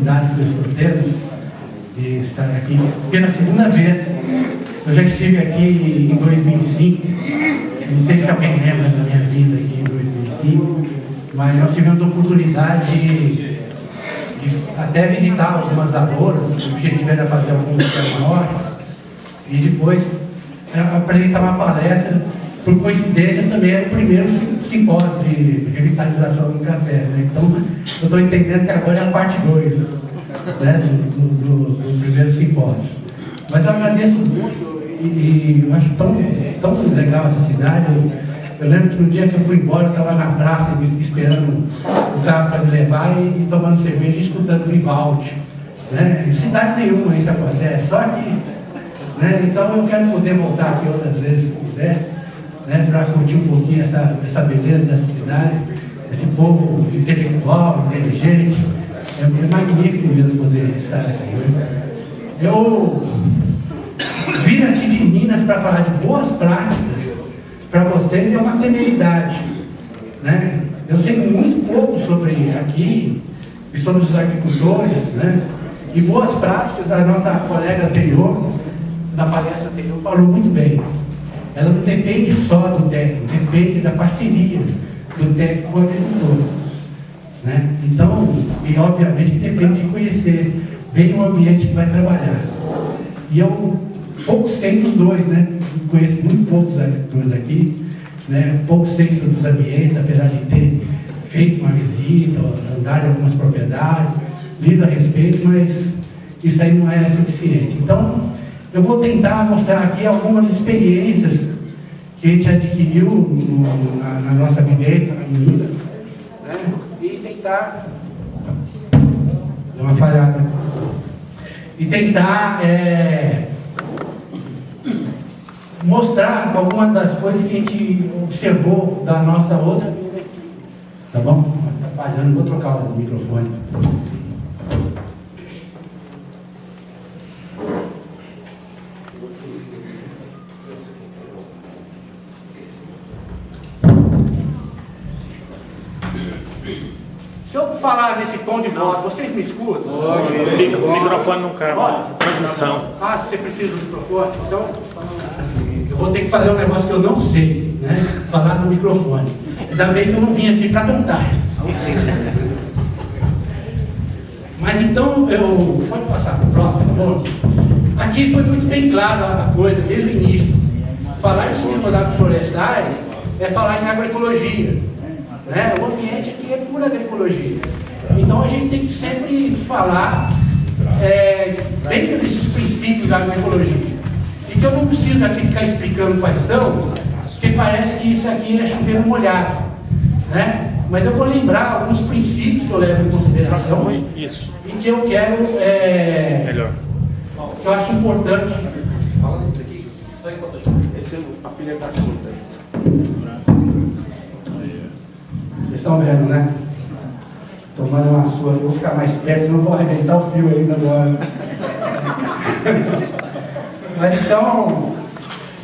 oportunidade que eu estou tendo de estar aqui pela segunda vez. Eu já estive aqui em 2005, não sei se alguém lembra da minha vida aqui em 2005, mas nós tivemos a oportunidade de até visitar algumas lavouras. O objetivo era fazer alguns pormenores e depois apresentar uma palestra. Por coincidência, também era o primeiro simpósio de revitalização do café, né? Então, eu estou entendendo que agora é a parte 2, né, do primeiro simpósio. Mas eu agradeço muito e eu acho tão legal essa cidade. Eu lembro que no dia que eu fui embora, eu estava na praça esperando o carro para me levar e tomando cerveja e escutando Vivaldi. Né? Em cidade nenhuma isso acontece, só aqui. Né? Então eu quero poder voltar aqui outras vezes, se puder, né? Para curtir um pouquinho essa beleza dessa cidade, esse povo intelectual, inteligente. É magnífico mesmo poder estar aqui. Eu vim aqui de Minas para falar de boas práticas. Para vocês é uma temeridade, né? Eu sei muito pouco sobre aqui, e sobre os agricultores, né? E boas práticas, a nossa colega anterior, na palestra anterior, falou muito bem. Ela não depende só do técnico, depende da parceria do técnico com o agricultor, né? Então, e obviamente depende de conhecer bem o ambiente que vai trabalhar. E eu pouco sei dos dois, né? Conheço muito poucos agricultores aqui, né? Pouco sei sobre os ambientes, apesar de ter feito uma visita, andar em algumas propriedades, lido a respeito, mas isso aí não é suficiente. Então, eu vou tentar mostrar aqui algumas experiências que a gente adquiriu na nossa vivência em Minas, né? E tentar dar uma falhada. E tentar mostrar algumas das coisas que a gente observou da nossa outra vida aqui. Tá bom? Está falhando, vou trocar o microfone. Se eu falar nesse tom de voz, vocês me escutam? O microfone não cabe. Transmissão. Ah, se você precisa do microfone, então eu vou ter que fazer um negócio que eu não sei, né? Falar no microfone. Ainda bem que eu não vim aqui para cantar. Mas então, pode passar para o próximo, por favor? Aqui foi muito bem claro a coisa, desde o início. Falar em cima das florestais é falar em agroecologia. Né? O ambiente aqui é pura agroecologia. Então a gente tem que sempre falar dentro desses princípios da agroecologia. E que eu não preciso aqui ficar explicando quais são, porque parece que isso aqui é chover molhado. Né? Mas eu vou lembrar alguns princípios que eu levo em consideração Isso. E que eu quero, melhor. que eu acho importante. Fala nisso aqui, só enquanto a pilha está solta aí. Vocês estão vendo, né? Tomando uma sua, eu vou ficar mais perto, senão eu vou arrebentar o fio ainda agora. Mas então,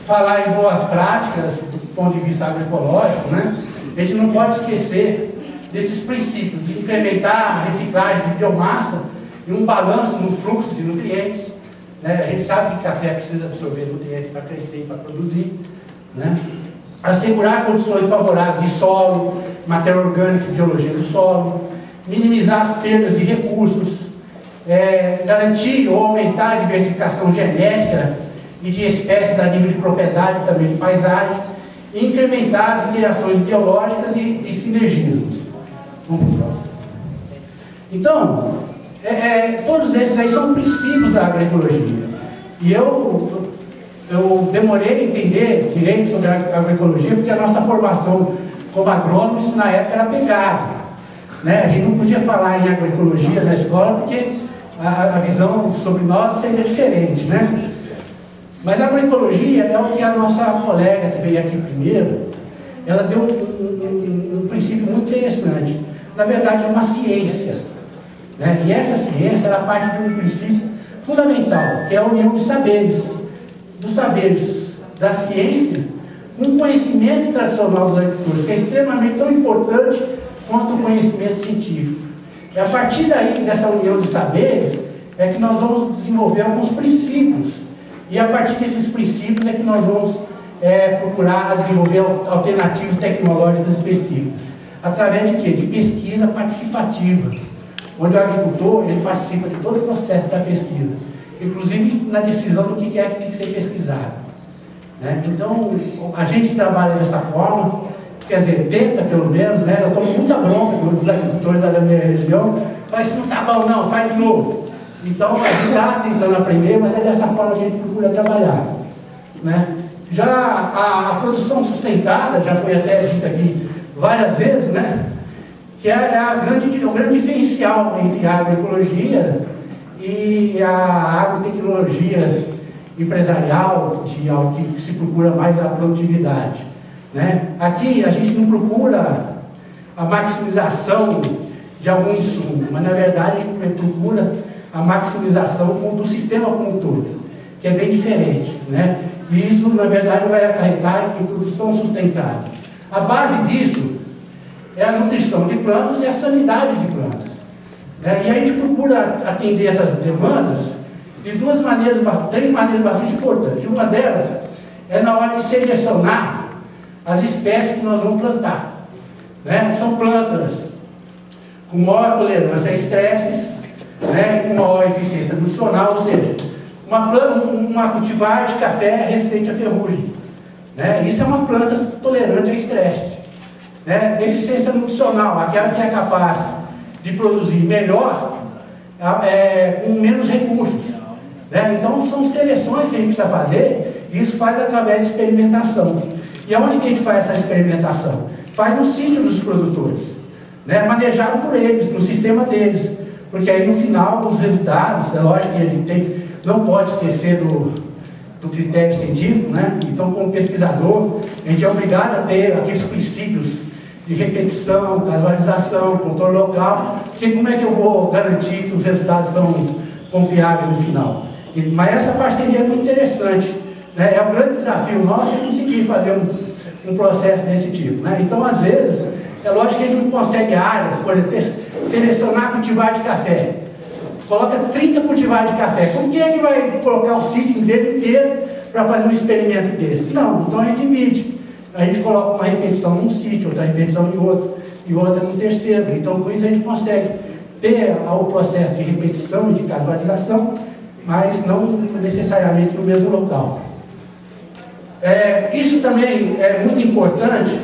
falar em boas práticas do ponto de vista agroecológico, né? A gente não pode esquecer desses princípios de incrementar a reciclagem de biomassa e um balanço no fluxo de nutrientes. Né? A gente sabe que café precisa absorver nutrientes para crescer e para produzir. Né? Assegurar condições favoráveis de solo, matéria orgânica e biologia do solo, minimizar as perdas de recursos, garantir ou aumentar a diversificação genética e de espécies a nível de propriedade e também de paisagem, e incrementar as interações biológicas e sinergismos. Então, todos esses aí são princípios da agroecologia. E eu demorei a entender direito sobre a agroecologia, porque a nossa formação como agrônomo, isso na época era pegado. Né? A gente não podia falar em agroecologia na escola, porque a visão sobre nós seria diferente. Né? Mas a agroecologia é o que a nossa colega que veio aqui primeiro, ela deu um princípio muito interessante. Na verdade, é uma ciência. Né? E essa ciência, ela parte de um princípio fundamental, que é a união de saberes. Dos saberes da ciência, com o conhecimento tradicional dos agricultores, que é extremamente tão importante quanto o conhecimento científico. E a partir daí, dessa união de saberes, é que nós vamos desenvolver alguns princípios. E a partir desses princípios é que nós vamos procurar desenvolver alternativas tecnológicas específicas. Através de quê? De pesquisa participativa, onde o agricultor ele participa de todo o processo da pesquisa, inclusive na decisão do que é que tem que ser pesquisado. Né? Então, a gente trabalha dessa forma, quer dizer, tenta pelo menos, né? Eu tomo muita bronca dos agricultores da minha região, faz isso não está bom não, faz de novo. Então, a gente está tentando aprender, mas é dessa forma que a gente procura trabalhar. Né? Já a produção sustentada, já foi até dita aqui várias vezes, né? Que é o grande diferencial entre a agroecologia e a agrotecnologia empresarial, que se procura mais a produtividade. Né? Aqui a gente não procura a maximização de algum insumo, mas na verdade a gente procura a maximização do sistema como um todo, que é bem diferente. Né? E isso na verdade vai acarretar em produção sustentável. A base disso é a nutrição de plantas e a sanidade de plantas. Né? E a gente procura atender essas demandas de três maneiras bastante importantes. Uma delas é na hora de selecionar as espécies que nós vamos plantar. Né? São plantas com maior tolerância a estresses, né? Com maior eficiência nutricional, ou seja, uma cultivar de café resistente à ferrugem. Né? Isso é uma planta tolerante a estresse. Né? Eficiência nutricional, aquela que é capaz de produzir melhor com menos recursos. Né? Então são seleções que a gente precisa fazer, e isso faz através de experimentação. E aonde que a gente faz essa experimentação? Faz no sítio dos produtores, né? Manejado por eles, no sistema deles, porque aí no final os resultados, é lógico que a gente não pode esquecer do critério científico, né? Então como pesquisador, a gente é obrigado a ter aqueles princípios de repetição, casualização, controle local, porque como é que eu vou garantir que os resultados são confiáveis no final? Mas essa parceria é muito interessante, né? É um grande desafio nosso conseguir fazer um processo desse tipo. Né? Então, às vezes, é lógico que a gente não consegue áreas, por exemplo, selecionar cultivar de café. Coloca 30 cultivares de café. Como que é que vai colocar o sítio dele inteiro para fazer um experimento desse? Não, então a gente divide. A gente coloca uma repetição num sítio, outra repetição em outro, e outra no terceiro. Então, com isso a gente consegue ter o processo de repetição e de casualização, mas não necessariamente no mesmo local. Isso também é muito importante,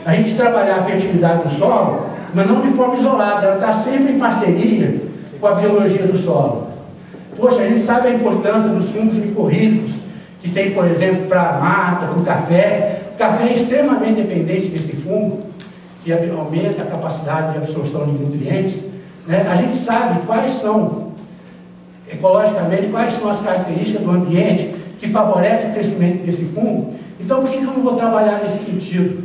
a gente trabalhar a fertilidade do solo, mas não de forma isolada, ela está sempre em parceria com a biologia do solo. Poxa, a gente sabe a importância dos fungos micorrízicos, que tem, por exemplo, para a mata, para o café. O café é extremamente dependente desse fungo, que aumenta a capacidade de absorção de nutrientes. Né? A gente sabe quais são, ecologicamente, quais são as características do ambiente que favorecem o crescimento desse fungo. Então, por que eu não vou trabalhar nesse sentido?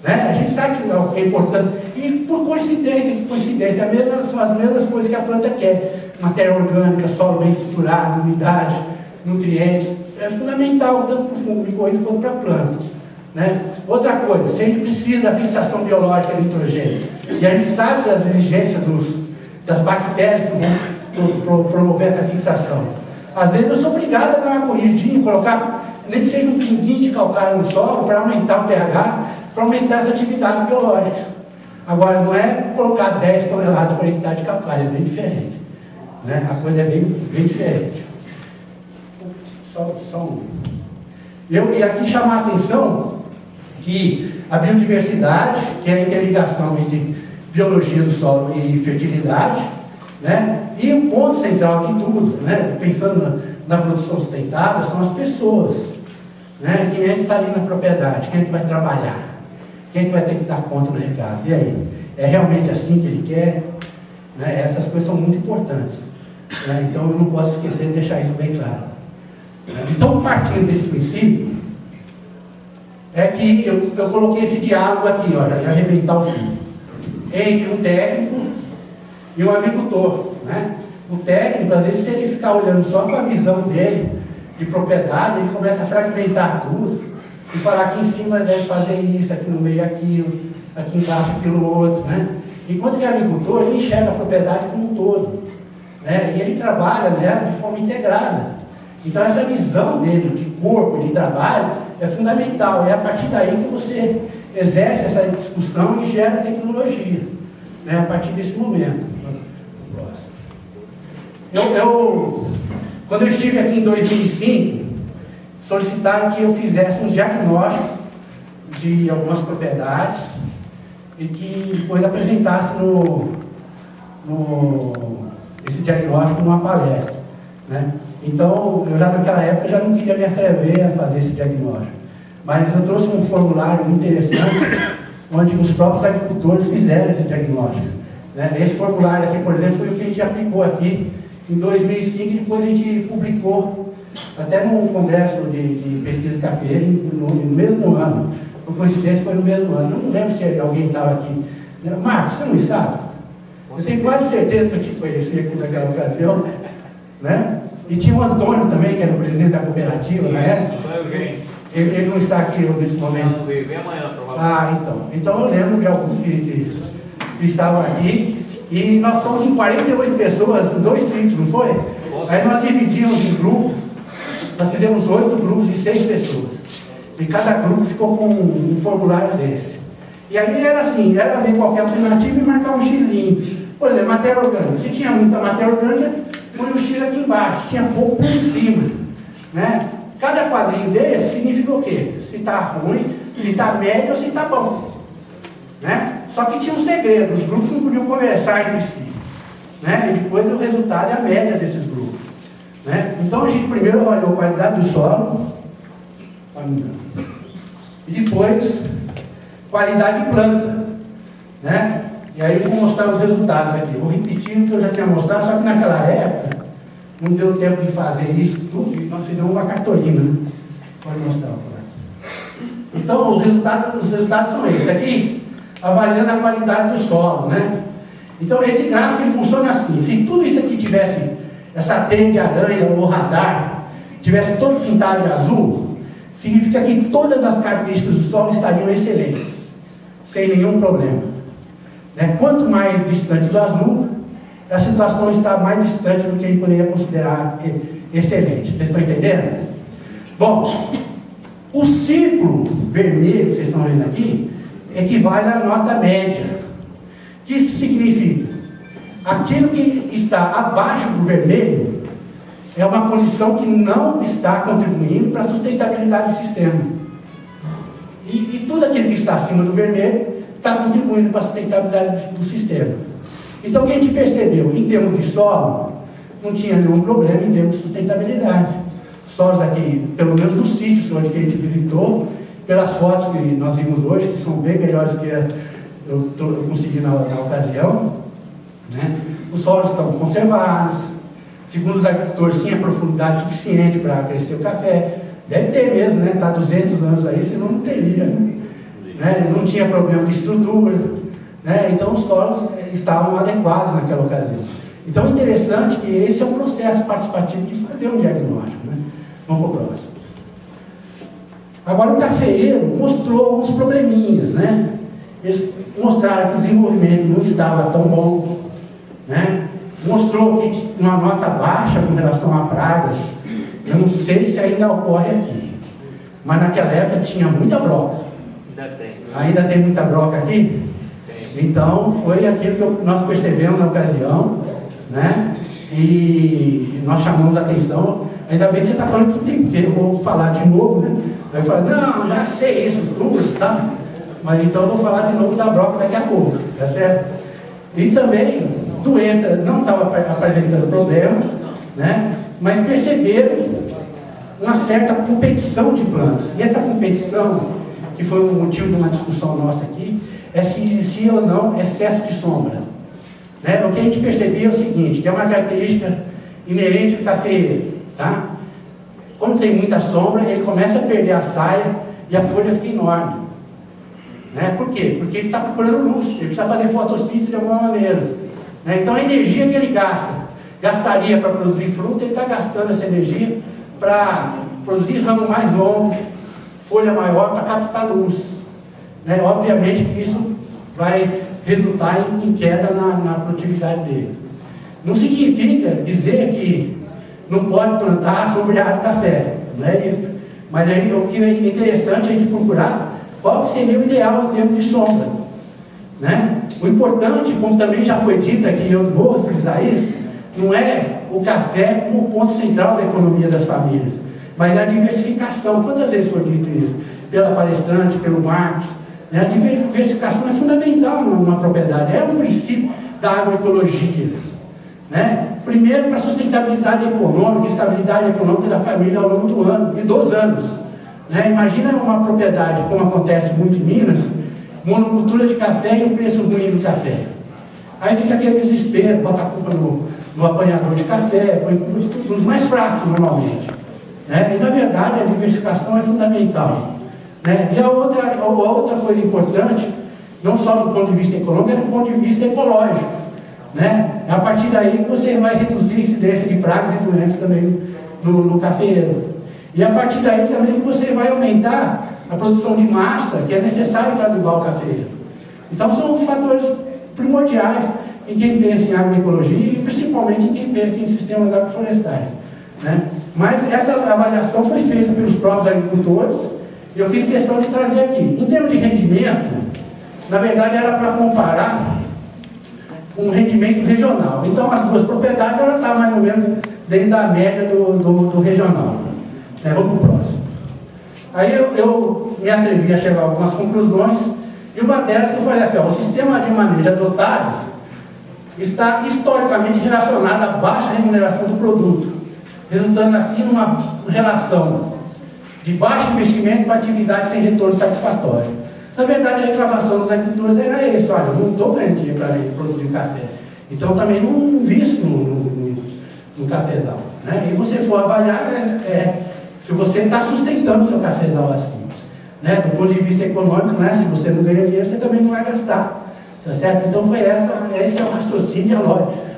Né? A gente sabe que é importante. E por coincidência, são as mesmas coisas que a planta quer. Matéria orgânica, solo bem estruturado, umidade, nutrientes. É fundamental tanto para o fungo micorrízico quanto para a planta. Né? Outra coisa, se a gente precisa da fixação biológica de nitrogênio, e a gente sabe das exigências das bactérias que vão promover essa fixação. Às vezes eu sou obrigado a dar uma corridinha, colocar nem que seja um pinguinho de calcário no solo para aumentar o pH, para aumentar essa atividade biológica. Agora, não é colocar 10 toneladas por hectare de calcário, é bem diferente. Né? A coisa é bem diferente. E aqui chamar a atenção que a biodiversidade, que é a interligação entre biologia do solo e fertilidade, né? E o ponto central de tudo, né? Pensando na produção sustentável, são as pessoas. Né? Quem é que está ali na propriedade? Quem é que vai trabalhar? Quem é que vai ter que dar conta do recado? E aí? É realmente assim que ele quer? Né? Essas coisas são muito importantes. Né? Então eu não posso esquecer de deixar isso bem claro. Então, partindo desse princípio, é que eu coloquei esse diálogo aqui, ó, já arrebentar o fim, entre um técnico e um agricultor. Né? O técnico, às vezes, se ele ficar olhando só com a visão dele, de propriedade, ele começa a fragmentar tudo, e falar aqui em cima deve fazer isso, aqui no meio aquilo, aqui embaixo aquilo outro. Né? Enquanto que o agricultor, ele enxerga a propriedade como um todo, né? E ele trabalha nela de forma integrada. Então essa visão dele de corpo, de trabalho, é fundamental. É a partir daí que você exerce essa discussão e gera tecnologia, né? A partir desse momento. Quando eu estive aqui em 2005, solicitaram que eu fizesse um diagnóstico de algumas propriedades e que depois apresentasse esse diagnóstico numa palestra, né? Então, eu já naquela época já não queria me atrever a fazer esse diagnóstico, mas eu trouxe um formulário interessante onde os próprios agricultores fizeram esse diagnóstico, né? Esse formulário aqui, por exemplo, foi o que a gente aplicou aqui em 2005 e depois a gente publicou até num congresso de pesquisa cafeira no mesmo ano. Por coincidência foi no mesmo ano. Não lembro se alguém estava aqui. Marcos, você não sabe? Eu tenho quase certeza que eu te conheci aqui naquela ocasião, né? E tinha o Antônio também, que era o presidente da cooperativa na época. Ele não está aqui nesse momento. Não veio, vem amanhã, provavelmente. Ah, então eu lembro de alguns que estavam aqui. E nós somos em 48 pessoas, em 2 sítios, não foi? Aí nós dividimos em grupos. Nós fizemos 8 grupos de 6 pessoas. E cada grupo ficou com um formulário desse. E aí era assim, era ver qualquer alternativa e marcar um xizinho. Por exemplo, matéria orgânica. Se tinha muita matéria orgânica, põe um X aqui embaixo. Tinha pouco por cima, né? Cada quadrinho desse significa o quê? Se está ruim, se está médio ou se está bom, né? Só que tinha um segredo, os grupos não podiam conversar entre si, né? E depois o resultado é a média desses grupos, né? Então a gente primeiro avaliou a qualidade do solo, e depois qualidade de planta, né? E aí eu vou mostrar os resultados aqui. Vou repetir o que eu já tinha mostrado, só que naquela época não deu tempo de fazer isso tudo, e nós fizemos uma cartolina, né? Pode mostrar. Então os resultados são esses aqui, avaliando a qualidade do solo, né? Então esse gráfico ele funciona assim: se tudo isso aqui tivesse, essa teia de aranha ou radar, tivesse todo pintado de azul, significa que todas as características do solo estariam excelentes, sem nenhum problema, né? Quanto mais distante do azul, a situação está mais distante do que a gente poderia considerar excelente. Vocês estão entendendo? Bom, o círculo vermelho que vocês estão vendo aqui equivale à nota média. O que isso significa? Aquilo que está abaixo do vermelho é uma condição que não está contribuindo para a sustentabilidade do sistema. E tudo aquilo que está acima do vermelho está contribuindo para a sustentabilidade do sistema. Então o que a gente percebeu? Em termos de solo, não tinha nenhum problema em termos de sustentabilidade. Solos aqui, pelo menos nos sítios onde a gente visitou, pelas fotos que nós vimos hoje, que são bem melhores que eu consegui na ocasião, né? Os solos estão conservados, segundo os agricultores, tinha profundidade suficiente para crescer o café. Deve ter mesmo, né? Está 200 anos aí, senão não teria, né? Não tinha problema de estrutura, né? Então os solos estavam adequados naquela ocasião. Então é interessante que esse é um processo participativo de fazer um diagnóstico, né? Vamos para o próximo. Agora o cafeeiro mostrou alguns probleminhas, né? Eles mostraram que o desenvolvimento não estava tão bom, né? Mostrou que uma nota baixa com relação a pragas. Eu não sei se ainda ocorre aqui, mas naquela época tinha muita broca. Ainda tem. Ainda tem muita broca aqui? Tem. Então foi aquilo que nós percebemos na ocasião, né? E nós chamamos a atenção. Ainda bem que você está falando que tem, porque eu vou falar de novo, né? Aí eu falo, não, já sei isso tudo, tá? Mas então eu vou falar de novo da broca daqui a pouco, tá certo? E também, doença não estava apresentando problemas, né? Mas perceberam uma certa competição de plantas. E essa competição, que foi o motivo de uma discussão nossa aqui, é se existia ou não excesso de sombra, né? O que a gente percebia é o seguinte, que é uma característica inerente ao cafeeiro, tá? Quando tem muita sombra, ele começa a perder a saia e a folha fica enorme, né? Por quê? Porque ele está procurando luz, ele precisa fazer fotossíntese de alguma maneira, né? Então a energia que ele gastaria para produzir fruta, ele está gastando essa energia para produzir ramo mais longo, folha maior, para captar luz, né? Obviamente que isso vai resultar em queda na produtividade deles. Não significa dizer que não pode plantar sombreado de café, não é isso. Mas aí, o que é interessante é a gente procurar qual seria o ideal em termos de sombra, né? O importante, como também já foi dito aqui, eu vou frisar isso, não é o café como ponto central da economia das famílias, mas a diversificação. Quantas vezes foi dito isso? Pela palestrante, pelo Marcos, né? A diversificação é fundamental numa propriedade, é um princípio da agroecologia, né? Primeiro, para a sustentabilidade econômica, estabilidade econômica da família ao longo do ano e dos anos, né? Imagina uma propriedade, como acontece muito em Minas, monocultura de café e o preço ruim do café. Aí fica aquele desespero, bota a culpa no apanhador de café, nos mais fracos normalmente, né? E na verdade a diversificação é fundamental, né? E a outra coisa importante, não só do ponto de vista econômico, é do ponto de vista ecológico, né? A partir daí que você vai reduzir a incidência de pragas e doenças também no cafeeiro. E a partir daí também que você vai aumentar a produção de massa que é necessária para adubar o cafeeiro. Então são fatores primordiais em quem pensa em agroecologia e principalmente em quem pensa em sistemas agroflorestais, né? Mas essa avaliação foi feita pelos próprios agricultores e eu fiz questão de trazer aqui. Em termos de rendimento, na verdade era para comparar um rendimento regional. Então as duas propriedades ela está mais ou menos dentro da média do regional, né? Vamos para o próximo. Aí eu me atrevi a chegar a algumas conclusões, e uma delas eu falei assim, ó, o sistema de manejo adotado está historicamente relacionado à baixa remuneração do produto, resultando assim numa relação de baixo investimento para atividade sem retorno satisfatório. Na verdade, a reclamação dos agricultores era essa: olha, eu não estou ganhando dinheiro para produzir café, então também não invisto no cafezal, né? E você for avaliar, se você está sustentando o seu cafezal assim, né? Do ponto de vista econômico, né? Se você não ganha dinheiro, você também não vai gastar, tá certo? Então foi esse é o raciocínio,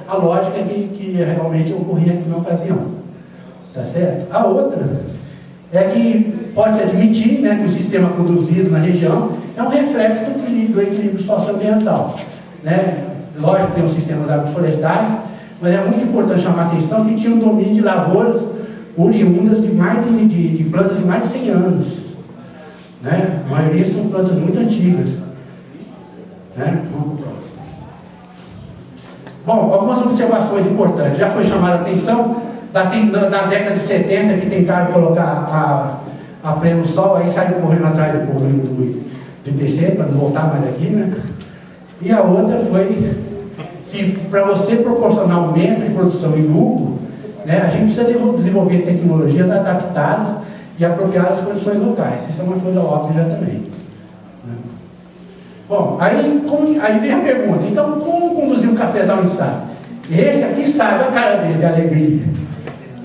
a lógica que realmente ocorria aqui na ocasião, tá certo? A outra é que pode-se admitir, né, que o sistema conduzido na região é um reflexo do equilíbrio socioambiental, né? Lógico que tem um sistema agroflorestais, mas é muito importante chamar a atenção que tinha um domínio de lavouras oriundas de plantas de mais de 100 anos, né? A maioria são plantas muito antigas, né? Bom, algumas observações importantes. Já foi chamada a atenção da década de 70 que tentaram colocar a pleno sol, aí saíram correndo atrás do IPC para não voltar mais aqui, né? E a outra foi que para você proporcionar aumento de produção e lucro, né, a gente precisa desenvolver tecnologias adaptadas e apropriadas às condições locais. Isso é uma coisa óbvia já também, né? Bom, aí vem a pergunta, então como conduzir um cafezal em estado? Esse aqui sabe a cara dele de alegria,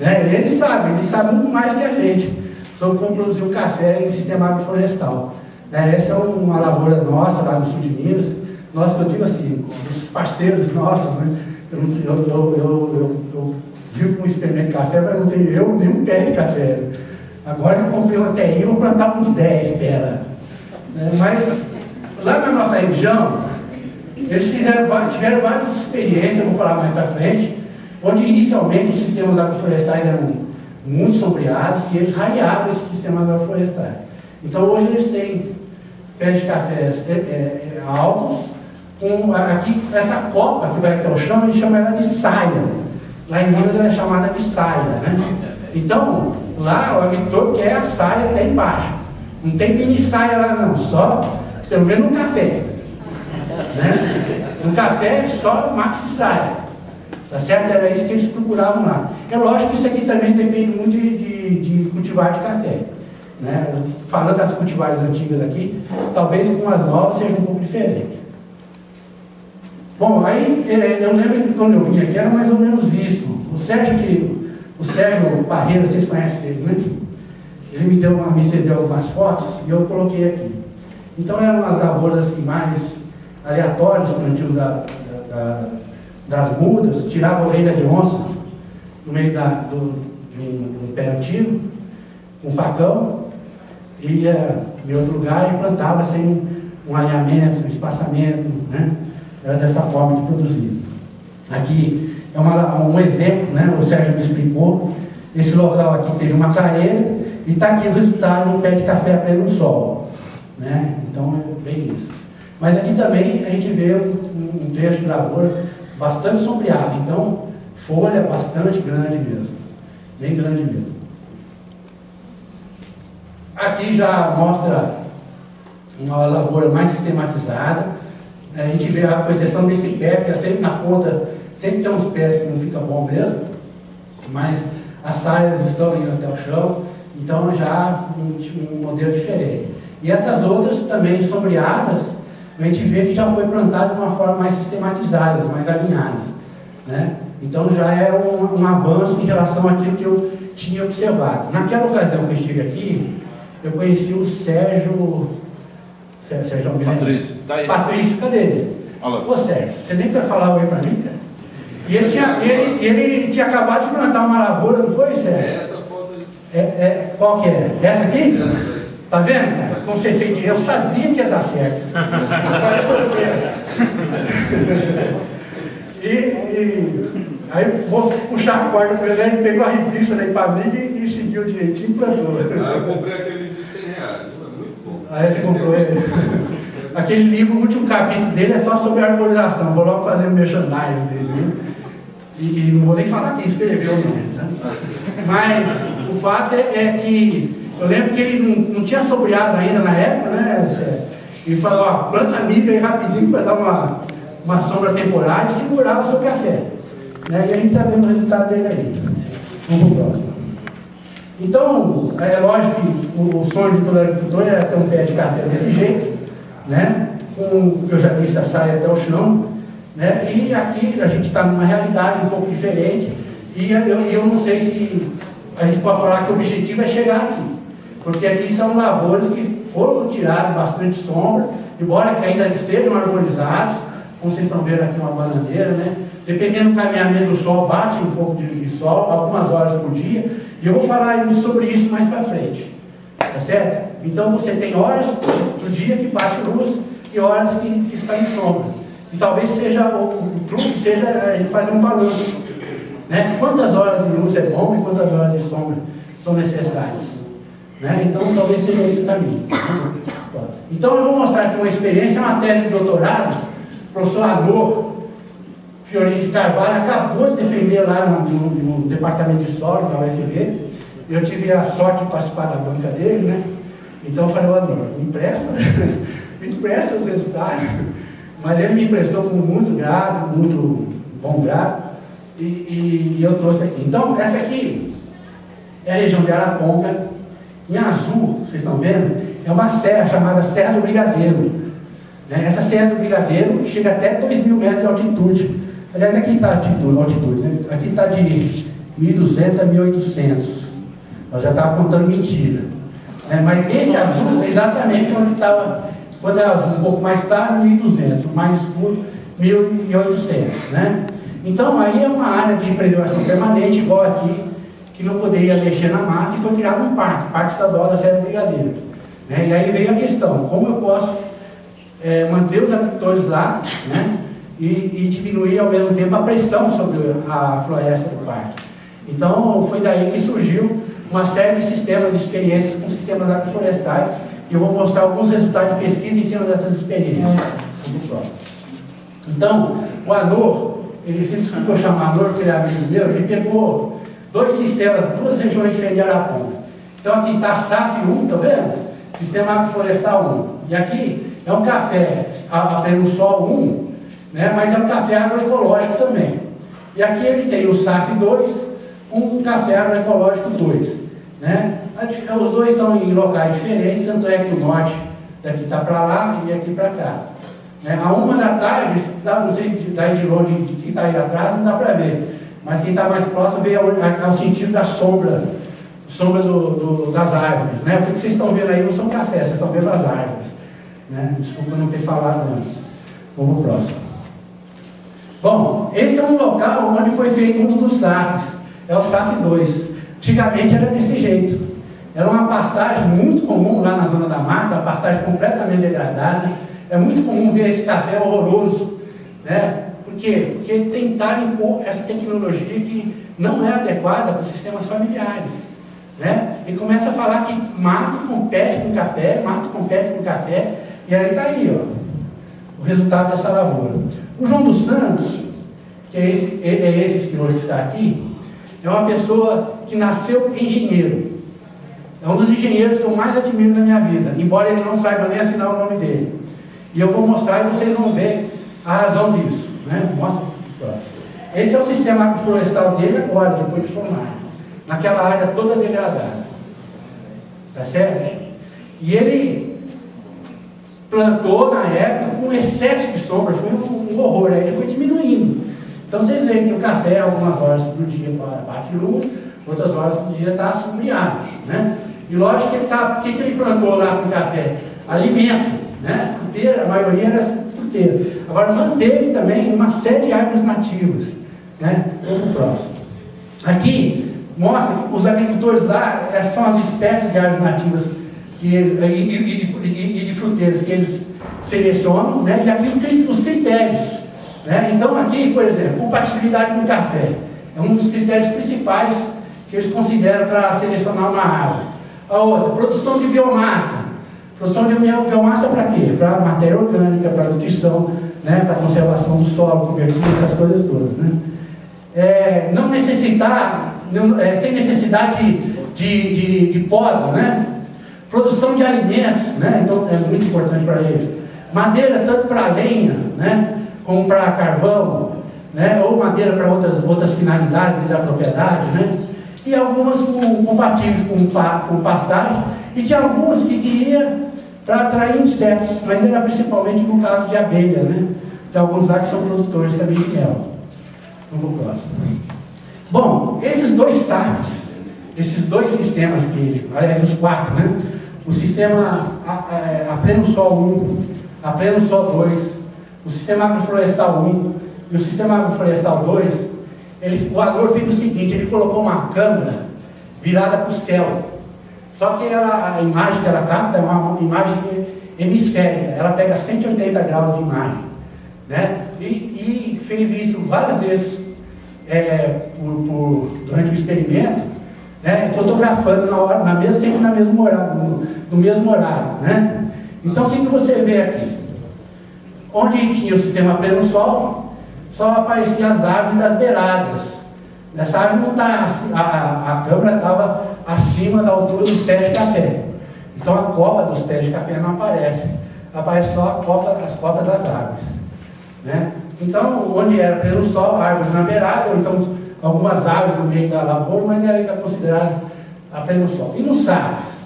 né? Ele sabe muito mais que a gente sobre como produzir o café em sistema agroflorestal, né? Essa é uma lavoura nossa lá no sul de Minas, nós, que eu digo assim, os parceiros nossos, né? Eu vivo com um experimento de café, mas não tenho eu nenhum pé de café. Agora eu comprei uma terrinha, vou plantar uns 10 pés, né? Mas lá na nossa região, eles tiveram várias experiências, eu vou falar mais para frente, onde inicialmente os sistemas agroflorestais eram muito sombreados e eles rareavam esses sistemas agroflorestais. Então hoje eles têm pés de cafés altos, com aqui essa copa que vai até o chão, eles chamam ela de saia. Lá em Minas ela é chamada de saia, né? Então, lá o agricultor quer a saia até embaixo. Não tem mini saia lá não, só, pelo menos no café, né? No café só maxi saia, tá certo? Era isso que eles procuravam lá. É lógico que isso aqui também depende muito de cultivar de café, né? Falando das cultivares antigas aqui, talvez com as novas seja um pouco diferente. Bom, aí eu lembro que quando eu vim aqui era mais ou menos isso. O Sérgio Parreira, vocês conhecem ele, né? Ele me cedeu algumas fotos e eu coloquei aqui. Então eram umas lavouras assim, mais aleatórias, plantio das mudas, tirava a orelha de onça no meio de um pé antigo, com um facão, ia em outro lugar e plantava sem um alinhamento, um espaçamento, né? era dessa forma de produzir. Aqui é um exemplo, né? O Sérgio me explicou. Esse local aqui teve uma clareira e está aqui o resultado de um pé de café a pleno sol, né? Então é bem isso. Mas aqui também a gente vê um trecho de lavoura bastante sombreado, então folha bastante grande mesmo, bem grande mesmo. Aqui já mostra uma lavoura mais sistematizada. A gente vê, com exceção desse pé, que é sempre na ponta, sempre tem uns pés que não fica bom mesmo, mas as saias estão indo até o chão, então já um modelo diferente. E essas outras também sombreadas, a gente vê que já foi plantado de uma forma mais sistematizada, mais alinhada, né? Então já é um avanço em relação àquilo que eu tinha observado. Naquela ocasião que eu estive aqui, eu conheci o Sérgio Patrício, tá aí. Patrício, cadê ele? Olá. Ô Sérgio, você nem vai falar oi pra mim, cara? E ele tinha acabado de plantar uma lavoura, não foi, Sérgio? É essa foto aí. Qual que é? Essa aqui? Essa aí. Tá vendo, cara? Como você fez direito, eu sabia que ia dar certo. Aí eu vou puxar a corda para ele, ele pegou a revista da Ipamig e seguiu direitinho e plantou. Eu comprei aquele livro de R$100, é muito bom. Aí você comprou ele. Aquele livro, o último capítulo dele é só sobre arborização. Vou logo fazer o merchandising dele, viu? E não vou nem falar quem escreveu, não. Né? Mas o fato é que eu lembro que ele não tinha sombreado ainda na época, né? Ele falou, ó, planta milho aí rapidinho para dar uma sombra temporária e segurar o seu café. Né? E a gente está vendo o resultado dele aí. Vamos pro próximo. Então, é lógico que o sonho de todo agricultor era ter um pé de café desse jeito, né? Com, eu já disse, a saia até o chão, né? E aqui a gente está numa realidade um pouco diferente, e eu não sei se a gente pode falar que o objetivo é chegar aqui, porque aqui são lavouras que foram tiradas bastante sombra, embora ainda estejam arborizados, como vocês estão vendo aqui uma bananeira, né? Dependendo do caminhamento do sol, bate um pouco de sol, algumas horas por dia, e eu vou falar sobre isso mais para frente, tá certo? Então você tem horas do dia que bate luz e horas que está em sombra. E talvez seja o truque seja a gente fazer um balanço, né? Quantas horas de luz é bom e quantas horas de sombra são necessárias, né? Então talvez seja esse o caminho. Então eu vou mostrar aqui uma experiência, uma tese de doutorado. O professor Ador Fiorini de Carvalho acabou de defender lá no departamento de solo da UFV. Eu tive a sorte de participar da banca dele, né? Então eu falei, Ador, me empresta os resultados. Mas ele me emprestou com muito grado, muito bom grado, e eu trouxe aqui. Então, essa aqui é a região de Araponga. Em azul, vocês estão vendo, é uma serra chamada Serra do Brigadeiro. Né? Essa Serra do Brigadeiro chega até 2.000 metros de altitude. Aliás, aqui está a altitude, né? Aqui está de 1.200 a 1.800. Eu já estava contando mentira. Né? Mas esse azul é exatamente onde estava. Quando era azul um pouco mais claro, 1.200, o mais escuro, 1.800, né? Então, aí é uma área de preservação permanente, igual aqui, que não poderia mexer na mata, e foi criado um parque estadual da Serra do Brigadeiro. Né? E aí veio a questão, como eu posso manter os agricultores lá, né? E diminuir ao mesmo tempo a pressão sobre a floresta do parque. Então, foi daí que surgiu uma série de sistemas de experiências com sistemas agroflorestais. E eu vou mostrar alguns resultados de pesquisa em cima dessas experiências. Então, o Anor, ele se desculpa eu chamar Anor, porque ele é amigo meu, ele pegou dois sistemas, duas regiões diferentes de Araponga. Então aqui está a SAF 1, está vendo? Sistema Agroflorestal 1. E aqui é um café a pleno sol 1, né? Mas é um café agroecológico também. E aqui ele tem o SAF 2, um café agroecológico 2. Né? Os dois estão em locais diferentes, tanto é que o norte daqui está para lá e aqui para cá. Né? A 1 da tarde, não sei daí de longe de quem está aí atrás, não dá para ver. Mas quem está mais próximo vê ao sentido da sombra das árvores. Né? Porque o que vocês estão vendo aí não são cafés, vocês estão vendo as árvores. Né? Desculpa não ter falado antes. Vamos para o próximo. Bom, esse é um local onde foi feito um dos SAFs, é o SAF 2. Antigamente era desse jeito. Era uma pastagem muito comum lá na zona da mata, a pastagem completamente degradada. É muito comum ver esse café horroroso, Né? Por quê? Porque tentaram impor essa tecnologia que não é adequada para os sistemas familiares. Né? E começa a falar que mato compete com café, e aí está aí, ó, o resultado dessa lavoura. O João dos Santos, que é esse senhor que está aqui, é uma pessoa que nasceu engenheiro. É um dos engenheiros que eu mais admiro na minha vida, embora ele não saiba nem assinar o nome dele. E eu vou mostrar e vocês vão ver a razão disso. Né? Mostra. Esse é o sistema agroflorestal dele agora, depois de formar. Naquela área toda degradada. Tá certo? E ele plantou na época com excesso de sombra, foi um horror, aí ele foi diminuindo. Então vocês veem que o café, algumas horas do dia bate luz, outras horas do dia está assombreado. Né? E lógico que ele está. O que ele plantou lá com o café? Alimento, né? Fruteira, a maioria era fruteira. Agora manteve também uma série de árvores nativas. Né? Vamos para o próximo. Aqui mostra que os agricultores lá são as espécies de árvores nativas e de fruteiras que eles selecionam, né? E aqui os critérios. Né? Então aqui, por exemplo, compatibilidade com café é um dos critérios principais que eles consideram para selecionar uma árvore. A outra, produção de biomassa. Produção de biomassa para quê? Para matéria orgânica, para nutrição, né? Para conservação do solo, convertido, essas coisas todas. Né? Não necessitar, sem necessidade de poda, né? Produção de alimentos, né? Então é muito importante para eles. Madeira tanto para lenha, né? Como para carvão, né? Ou madeira para outras finalidades da propriedade, né? E algumas compatíveis com pastagem, e tinha algumas que queria para atrair insetos, mas era principalmente no caso de abelha, né? Tem alguns lá que são produtores também de mel. Vamos pro próximo. Bom, esses dois SAFs, esses dois sistemas que, aliás, os quatro, né? O sistema a pleno sol 1, a pleno sol 2, o sistema agroflorestal 1 e o sistema agroflorestal 2, o Ador fez o seguinte, ele colocou uma câmera virada para o céu. Só que a imagem que ela capta é uma imagem hemisférica, ela pega 180 graus de imagem. Né? E fez isso várias vezes durante o experimento, né? Fotografando sempre no mesmo horário. Né? Então o que você vê aqui? Onde tinha o sistema pleno sol, só apareciam as árvores das beiradas. Nessa árvore não está, a câmera estava acima da altura dos pés de café. Então a copa dos pés de café não aparece. Aparece só as copas das árvores. Né? Então, onde era pleno sol, árvores na beirada, ou então algumas árvores no meio da lavoura, mas era ainda considerado a pleno sol. E nos SAFs?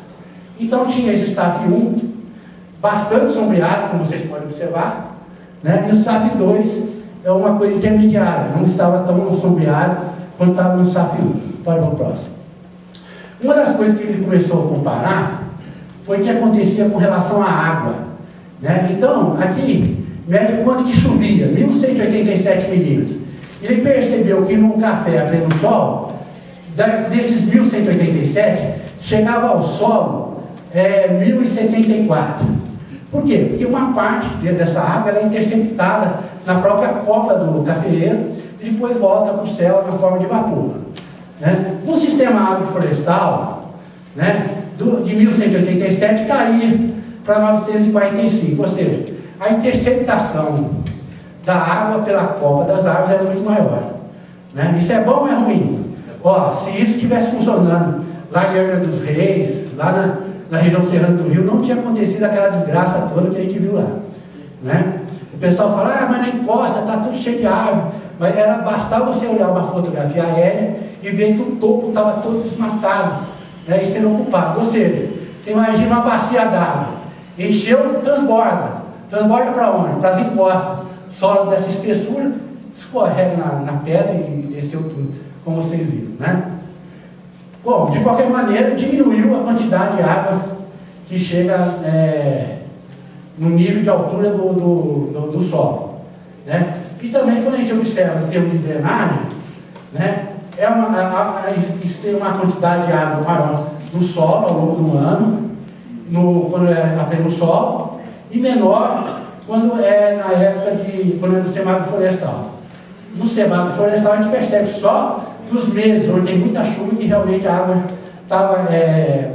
Então tinha esse SAF 1, bastante sombreado, como vocês podem observar, né? E o SAF 2 é uma coisa intermediária, não estava tão sombreado quanto estava no SAF 1. Para o próximo. Uma das coisas que ele começou a comparar foi o que acontecia com relação à água. Né? Então, aqui, mede quanto que chovia, 1.187 milímetros. Ele percebeu que no café a pleno sol, desses 1.187, chegava ao solo 1.074. Por quê? Porque uma parte dessa água ela é interceptada na própria copa do cafeeiro e depois volta para o céu na forma de vapor. Né? No sistema agroflorestal, né, de 1.187 caía para 945, ou seja, a interceptação da água pela copa das árvores era muito maior. Né? Isso é bom ou é ruim? Ó, se isso estivesse funcionando lá em Angra dos Reis, lá na região serrana do Rio, não tinha acontecido aquela desgraça toda que a gente viu lá. Né? O pessoal fala, mas na encosta está tudo cheio de árvore. Mas bastava você olhar uma fotografia aérea e ver que o topo estava todo desmatado, né, e sendo ocupado. Ou seja, você imagina uma bacia d'água, encheu, transborda para onde? Para as encostas. Solo dessa espessura, escorrega na pedra e desceu tudo, como vocês viram. Né? Bom, de qualquer maneira, diminuiu a quantidade de água que chega no nível de altura do solo. Né? E também, quando a gente observa o termo de drenagem, né, isso tem uma quantidade de água maior no solo ao longo do ano, quando é a pleno sol, e menor quando é na época quando é no semáforo florestal. No semáforo florestal a gente percebe só nos meses onde tem muita chuva que realmente a água estava,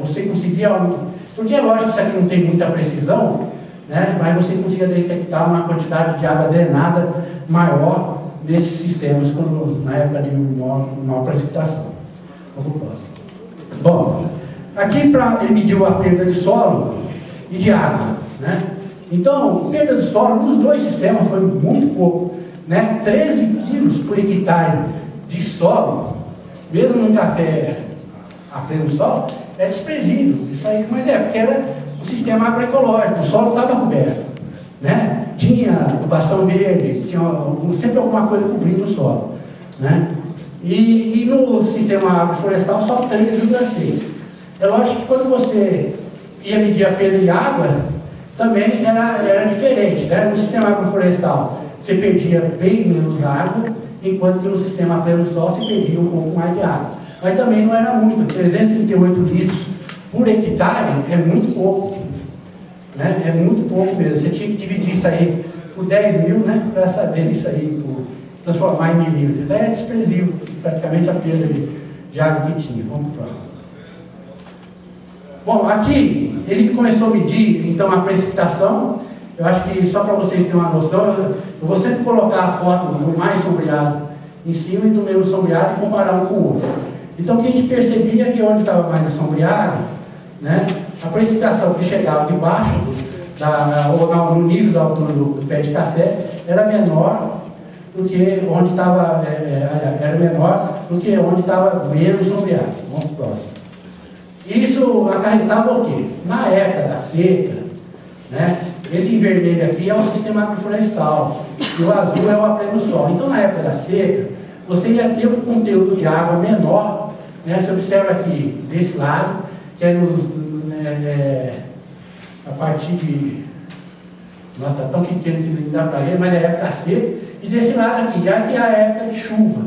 você conseguia, porque é lógico que isso aqui não tem muita precisão, né? Mas você conseguia detectar uma quantidade de água drenada maior nesses sistemas na época de maior precipitação. Bom, aqui ele mediu a perda de solo e de água, né? Então, perda de solo nos dois sistemas foi muito pouco, né? 13 quilos por hectare de solo, mesmo num café a pleno sol, é desprezível. Isso aí, mas porque era um sistema agroecológico, o solo estava coberto, né? Tinha adubação verde, tinha sempre alguma coisa cobrindo o solo, né? E no sistema agroflorestal só 3,6. É lógico que quando você ia medir a perda de água, também era diferente, né? No sistema agroflorestal você perdia bem menos água, enquanto que no sistema pleno sol se perdia um pouco mais de água. Mas também não era muito, 338 litros por hectare é muito pouco, né? É muito pouco mesmo. Você tinha que dividir isso aí por 10 mil, né? Para saber isso aí, transformar em milímetros. É desprezível, praticamente a perda de água que tinha. Vamos para o próximo. Bom, aqui ele começou a medir, então, a precipitação. Eu acho que só para vocês terem uma noção, eu vou sempre colocar a foto do mais sombreado em cima e do menos sombreado e comparar um com o outro. Então, o que a gente percebia é que onde estava mais sombreado, né, a precipitação que chegava de baixo, ou no nível da altura do pé de café, era menor do que onde estava, era menor do que onde estava menos sombreado. Vamos para o próximo. Isso acarretava o quê? Na época da seca, né, esse vermelho aqui é o sistema agroflorestal e o azul é o a pleno sol. Então, na época da seca, você ia ter um conteúdo de água menor, né? Você observa aqui, desse lado, que é a partir de... Nossa, está tão pequeno que não dá para ver, mas é a época da seca. E desse lado aqui, já que é a época de chuva,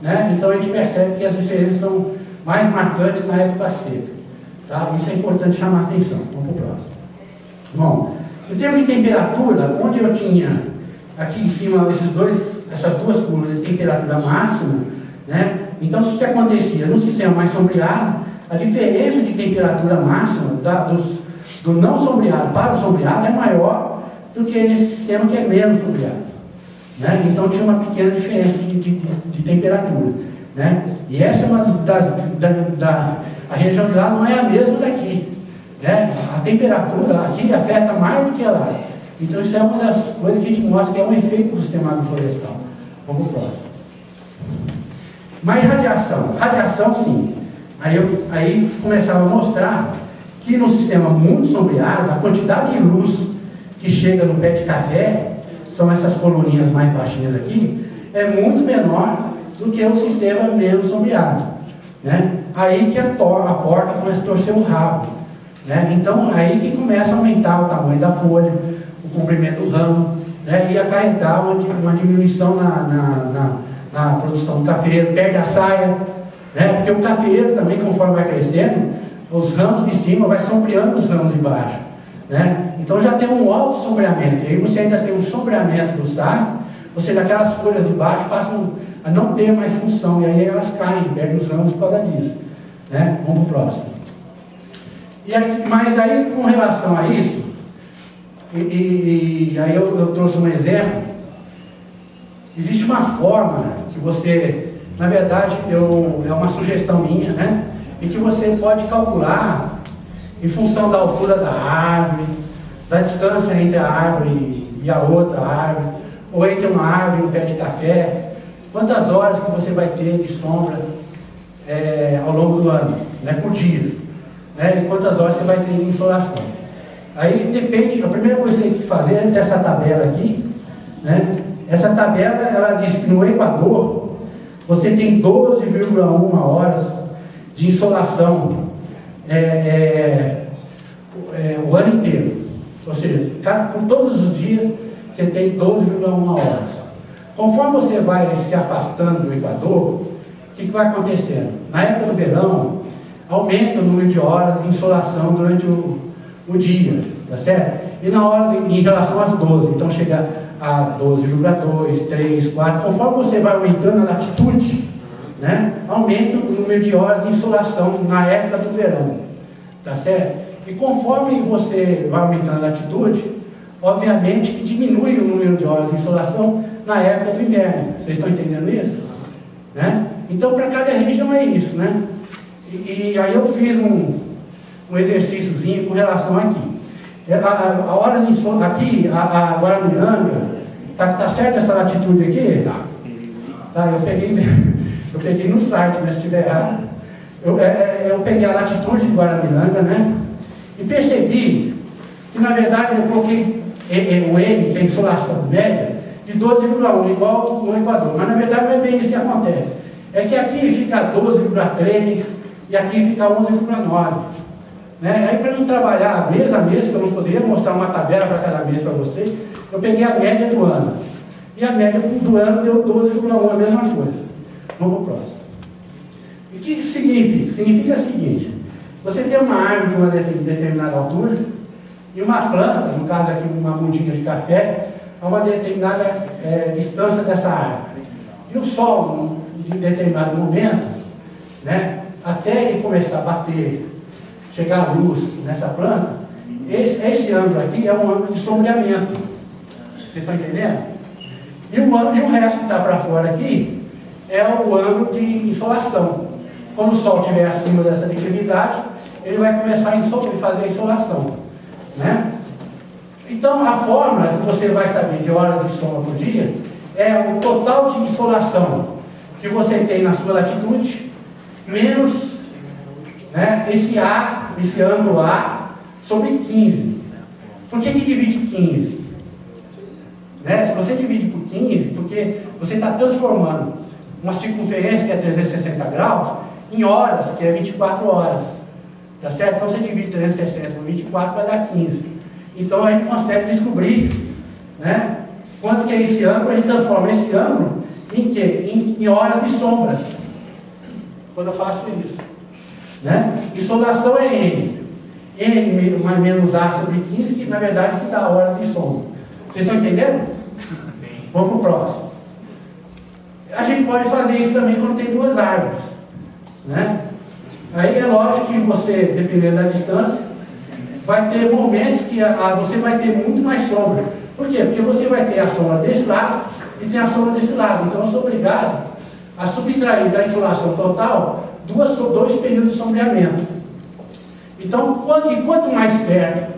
né? Então, a gente percebe que as diferenças são mais marcantes na época da seca. Tá? Isso é importante chamar a atenção. Vamos para o próximo. Bom, em termos de temperatura, onde eu tinha aqui em cima essas duas curvas de temperatura máxima, né? Então o que acontecia? No sistema mais sombreado, a diferença de temperatura máxima do não sombreado para o sombreado é maior do que nesse sistema que é menos sombreado, né? Então tinha uma pequena diferença de temperatura, né? E essa é uma a região de lá não é a mesma daqui, né? A temperatura aqui afeta mais do que lá. Então isso é uma das coisas que a gente mostra que é um efeito do sistema agroflorestal. Vamos para o próximo. Mas radiação sim. Aí começava a mostrar que no sistema muito sombreado, a quantidade de luz que chega no pé de café, são essas coluninhas mais baixinhas aqui, é muito menor do que o sistema menos sombreado, né? Aí que a porca começa a torcer o rabo, né? Então aí que começa a aumentar o tamanho da folha, o comprimento do ramo, né? E acarretar uma diminuição na produção do cafeiro, perde a saia, né? Porque o cafeiro também, conforme vai crescendo, os ramos de cima vai sombreando os ramos de baixo, né? Então já tem um alto sombreamento, e aí você ainda tem um sombreamento do saco, ou seja, aquelas folhas de baixo passam a não ter mais função, e aí elas caem, perdem os ramos por causa disso, né? Vamos para o próximo. Mas aí, com relação a isso, e aí eu trouxe um exemplo. Existe uma forma que você, na verdade, é uma sugestão minha, né? E que você pode calcular em função da altura da árvore, da distância entre a árvore e a outra árvore, ou entre uma árvore e um pé de café, quantas horas que você vai ter de sombra ao longo do ano, né? Por dia, né? E quantas horas você vai ter de insolação. Aí depende, a primeira coisa que você tem que fazer é dessa tabela aqui, né? Essa tabela, ela diz que no Equador, você tem 12,1 horas de insolação o ano inteiro. Ou seja, por todos os dias, você tem 12,1 horas. Conforme você vai se afastando do Equador, o que vai acontecendo? Na época do verão, aumenta o número de horas de insolação durante o dia, tá certo? E na hora, em relação às 12, então chega a 12,2, 3, 4, conforme você vai aumentando a latitude, né, aumenta o número de horas de insolação na época do verão, tá certo? E conforme você vai aumentando a latitude, obviamente que diminui o número de horas de insolação na época do inverno. Vocês estão entendendo isso? Né? Então, para cada região é isso, né? E aí eu fiz um exercíciozinho com relação aqui. A hora de insolação aqui, a Guaramiranga, tá certo essa latitude aqui? Tá, eu peguei no site, mas se estiver errado. Eu peguei a latitude de Guaramiranga, né? E percebi que, na verdade, eu coloquei o N, que é a insolação média, de 12,1, igual no Equador. Mas, na verdade, não é bem isso que acontece. É que aqui fica 12,3 e aqui fica 11,9. Né? Aí, para não trabalhar mês a mês, que eu não poderia mostrar uma tabela para cada mês para vocês, eu peguei a média do ano. E a média do ano deu 12,1, a mesma coisa. Vamos para o próximo. E o que isso significa? Significa o seguinte: você tem uma árvore de uma determinada altura e uma planta, no caso aqui uma mudinha de café, a uma determinada distância dessa árvore. E o sol, em determinado momento, né, até ele começar a bater, chegar a luz nessa planta, esse ângulo aqui é um ângulo de sombreamento. Vocês estão entendendo? E o resto que está para fora aqui é o ângulo de insolação. Quando o sol estiver acima dessa declividade, ele vai começar a fazer a insolação. Né? Então, a fórmula que você vai saber de horas de sombra por dia é o total de insolação que você tem na sua latitude, menos, né, esse ângulo A sobre 15. Por que divide 15? Né? Se você divide por 15, porque você está transformando uma circunferência que é 360 graus em horas, que é 24 horas. Tá certo? Então você divide 360 por 24 vai dar 15. Então a gente consegue descobrir, né, quanto que é esse ângulo. A gente transforma esse ângulo em quê? Em horas de sombra. Quando eu faço isso. Né? Insolação é N. N mais menos A sobre 15, que na verdade que dá horas de sombra. Vocês estão entendendo? Vamos para o próximo. A gente pode fazer isso também quando tem duas árvores. Né? Aí é lógico que você, dependendo da distância, vai ter momentos que você vai ter muito mais sombra. Por quê? Porque você vai ter a sombra desse lado e tem a sombra desse lado. Então eu sou obrigado a subtrair da insolação total dois períodos de sombreamento. Então, quanto mais perto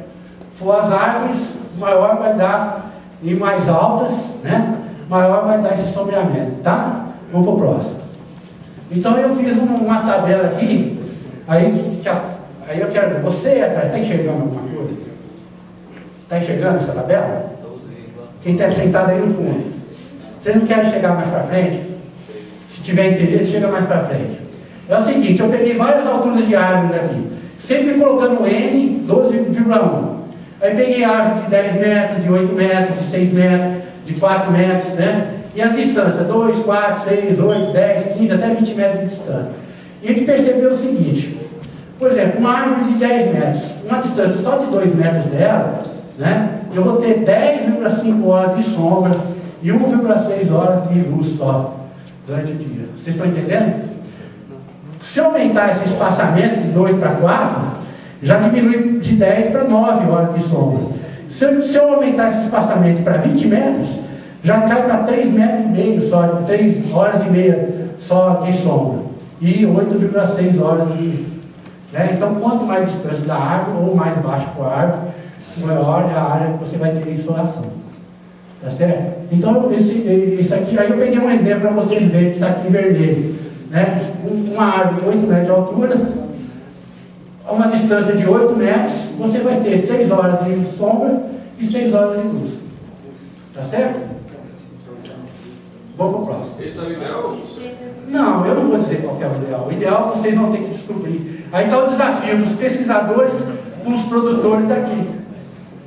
for as árvores, maior vai dar, e mais altas, né, maior vai dar esse sombreamento, tá? Vamos para o próximo. Então eu fiz uma tabela aqui, aí eu quero, você atrás, está enxergando alguma coisa? Está enxergando essa tabela? Quem está sentado aí no fundo. Vocês não querem chegar mais para frente? Se tiver interesse, chega mais para frente. É o seguinte, eu peguei várias alturas de árvores aqui, sempre colocando N 12,1. Aí peguei árvore de 10 metros, de 8 metros, de 6 metros, de 4 metros, né? E as distâncias, 2, 4, 6, 8, 10, 15, até 20 metros de distância. E a gente percebeu o seguinte, por exemplo, uma árvore de 10 metros, uma distância só de 2 metros dela, né? Eu vou ter 10,5 horas de sombra e 1,6 horas de luz só durante o dia. Vocês estão entendendo? Se eu aumentar esse espaçamento de 2 para 4, já diminui de 10 para 9 horas de sombra. Se eu aumentar esse espaçamento para 20 metros, já cai para 3,5 metros só, 3 horas e meia só de sombra. E 8,6 horas de... Né? Então, quanto mais distante da árvore, ou mais baixo for a árvore, maior é a área que você vai ter de insolação. Tá certo? Então, esse aqui, aí eu peguei um exemplo para vocês verem que está aqui em vermelho. Né? Uma árvore de 8 metros de altura, a uma distância de 8 metros, você vai ter 6 horas de sombra e 6 horas de luz. Tá certo? Vamos para o próximo. Esse é o ideal? Não, eu não vou dizer qual que é o ideal. O ideal vocês vão ter que descobrir. Aí está o desafio dos pesquisadores com os produtores daqui.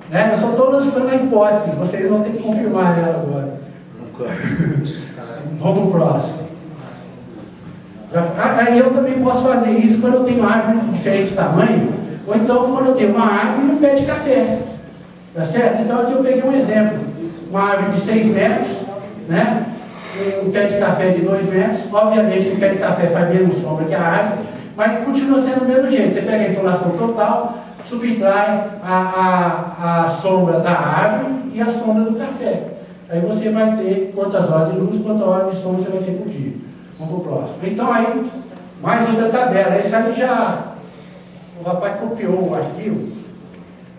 Né? Eu só estou lançando a hipótese, vocês vão ter que confirmar ela agora. Vamos para o próximo. Aí eu também posso fazer isso quando eu tenho árvore de diferente tamanho, ou então quando eu tenho uma árvore e um pé de café. Tá certo? Então aqui eu peguei um exemplo. Uma árvore de 6 metros, né? Um pé de café de 2 metros. Obviamente que o pé de café faz menos sombra que a árvore, mas continua sendo do mesmo jeito. Você pega a insolação total, subtrai a sombra da árvore e a sombra do café. Aí você vai ter quantas horas de luz, quantas horas de sombra você vai ter por dia. Vamos para o próximo. Então aí, mais outra tabela. Esse aí já, o rapaz copiou o arquivo.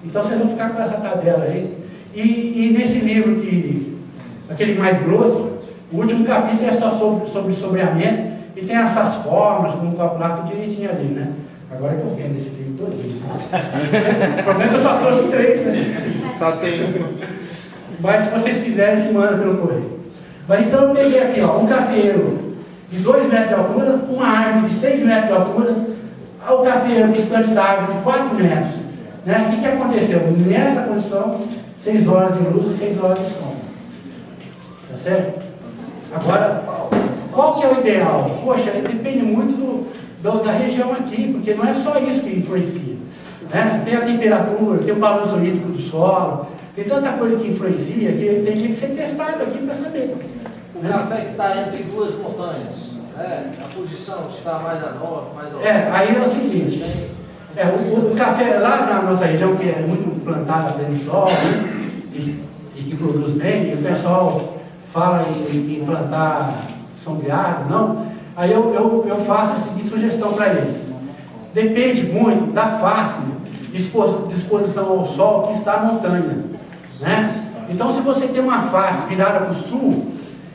Então vocês vão ficar com essa tabela aí. E nesse livro, aquele mais grosso, o último capítulo é só sobre sombreamento. E tem essas formas, como calcular tudo direitinho ali, né? Agora que eu vendo esse livro todinho. O problema é que eu só trouxe 3, né? Só tem um. Mas se vocês quiserem, que manda pelo correio. Mas então eu peguei aqui, ó, um cafeiro de 2 metros de altura, uma árvore de 6 metros de altura, o cafeiro distante da árvore de 4 metros. Né? O que aconteceu? Nessa condição, 6 horas de luz e 6 horas de sombra. Tá certo? Agora, qual que é o ideal? Poxa, depende muito da região aqui, porque não é só isso que influencia. Né? Tem a temperatura, tem o balanço hídrico do solo, tem tanta coisa que influencia que tem que ser testado aqui para saber. O café que está entre 2 montanhas, né? A posição está mais a norte, mais a oeste. Aí é o seguinte, o café lá na nossa região, que é muito plantada pelo sol, né? e que produz bem, e o pessoal fala em plantar sombreado, não. Aí eu faço a seguinte sugestão para eles. Depende muito da fácil disposição ao sol que está a montanha. Né? Então, se você tem uma face virada para o sul,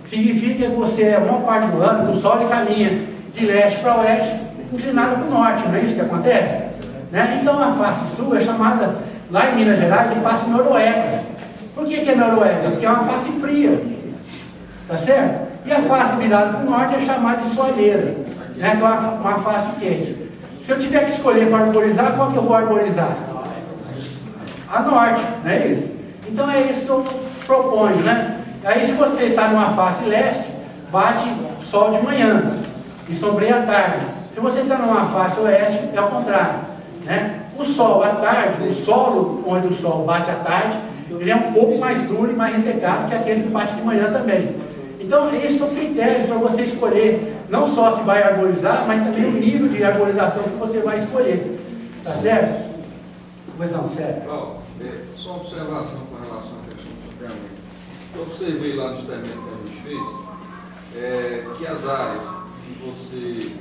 significa que você, a maior parte do ano, que o sol ele caminha de leste para oeste, inclinado para o norte, não é isso que acontece? Né? Então, a face sul é chamada, lá em Minas Gerais, de face noruega. Por que é noruega? Porque é uma face fria. Tá certo? E a face virada para o norte é chamada de soalheira, né? Que é uma face quente. Se eu tiver que escolher para arborizar, qual que eu vou arborizar? A norte, não é isso? Então é isso que eu proponho, né? Aí se você está numa face leste, bate sol de manhã e sombreia à tarde. Se você está numa face oeste, é o contrário, né? O sol à tarde, o solo onde o sol bate à tarde, ele é um pouco mais duro e mais ressecado que aquele que bate de manhã também. Então esses são critérios para você escolher, não só se vai arborizar, mas também o nível de arborização que você vai escolher. Tá certo? Pois não, sério. Só uma observação com relação à questão do sombreamento. Eu observei lá no experimento que a gente fez, que as áreas que você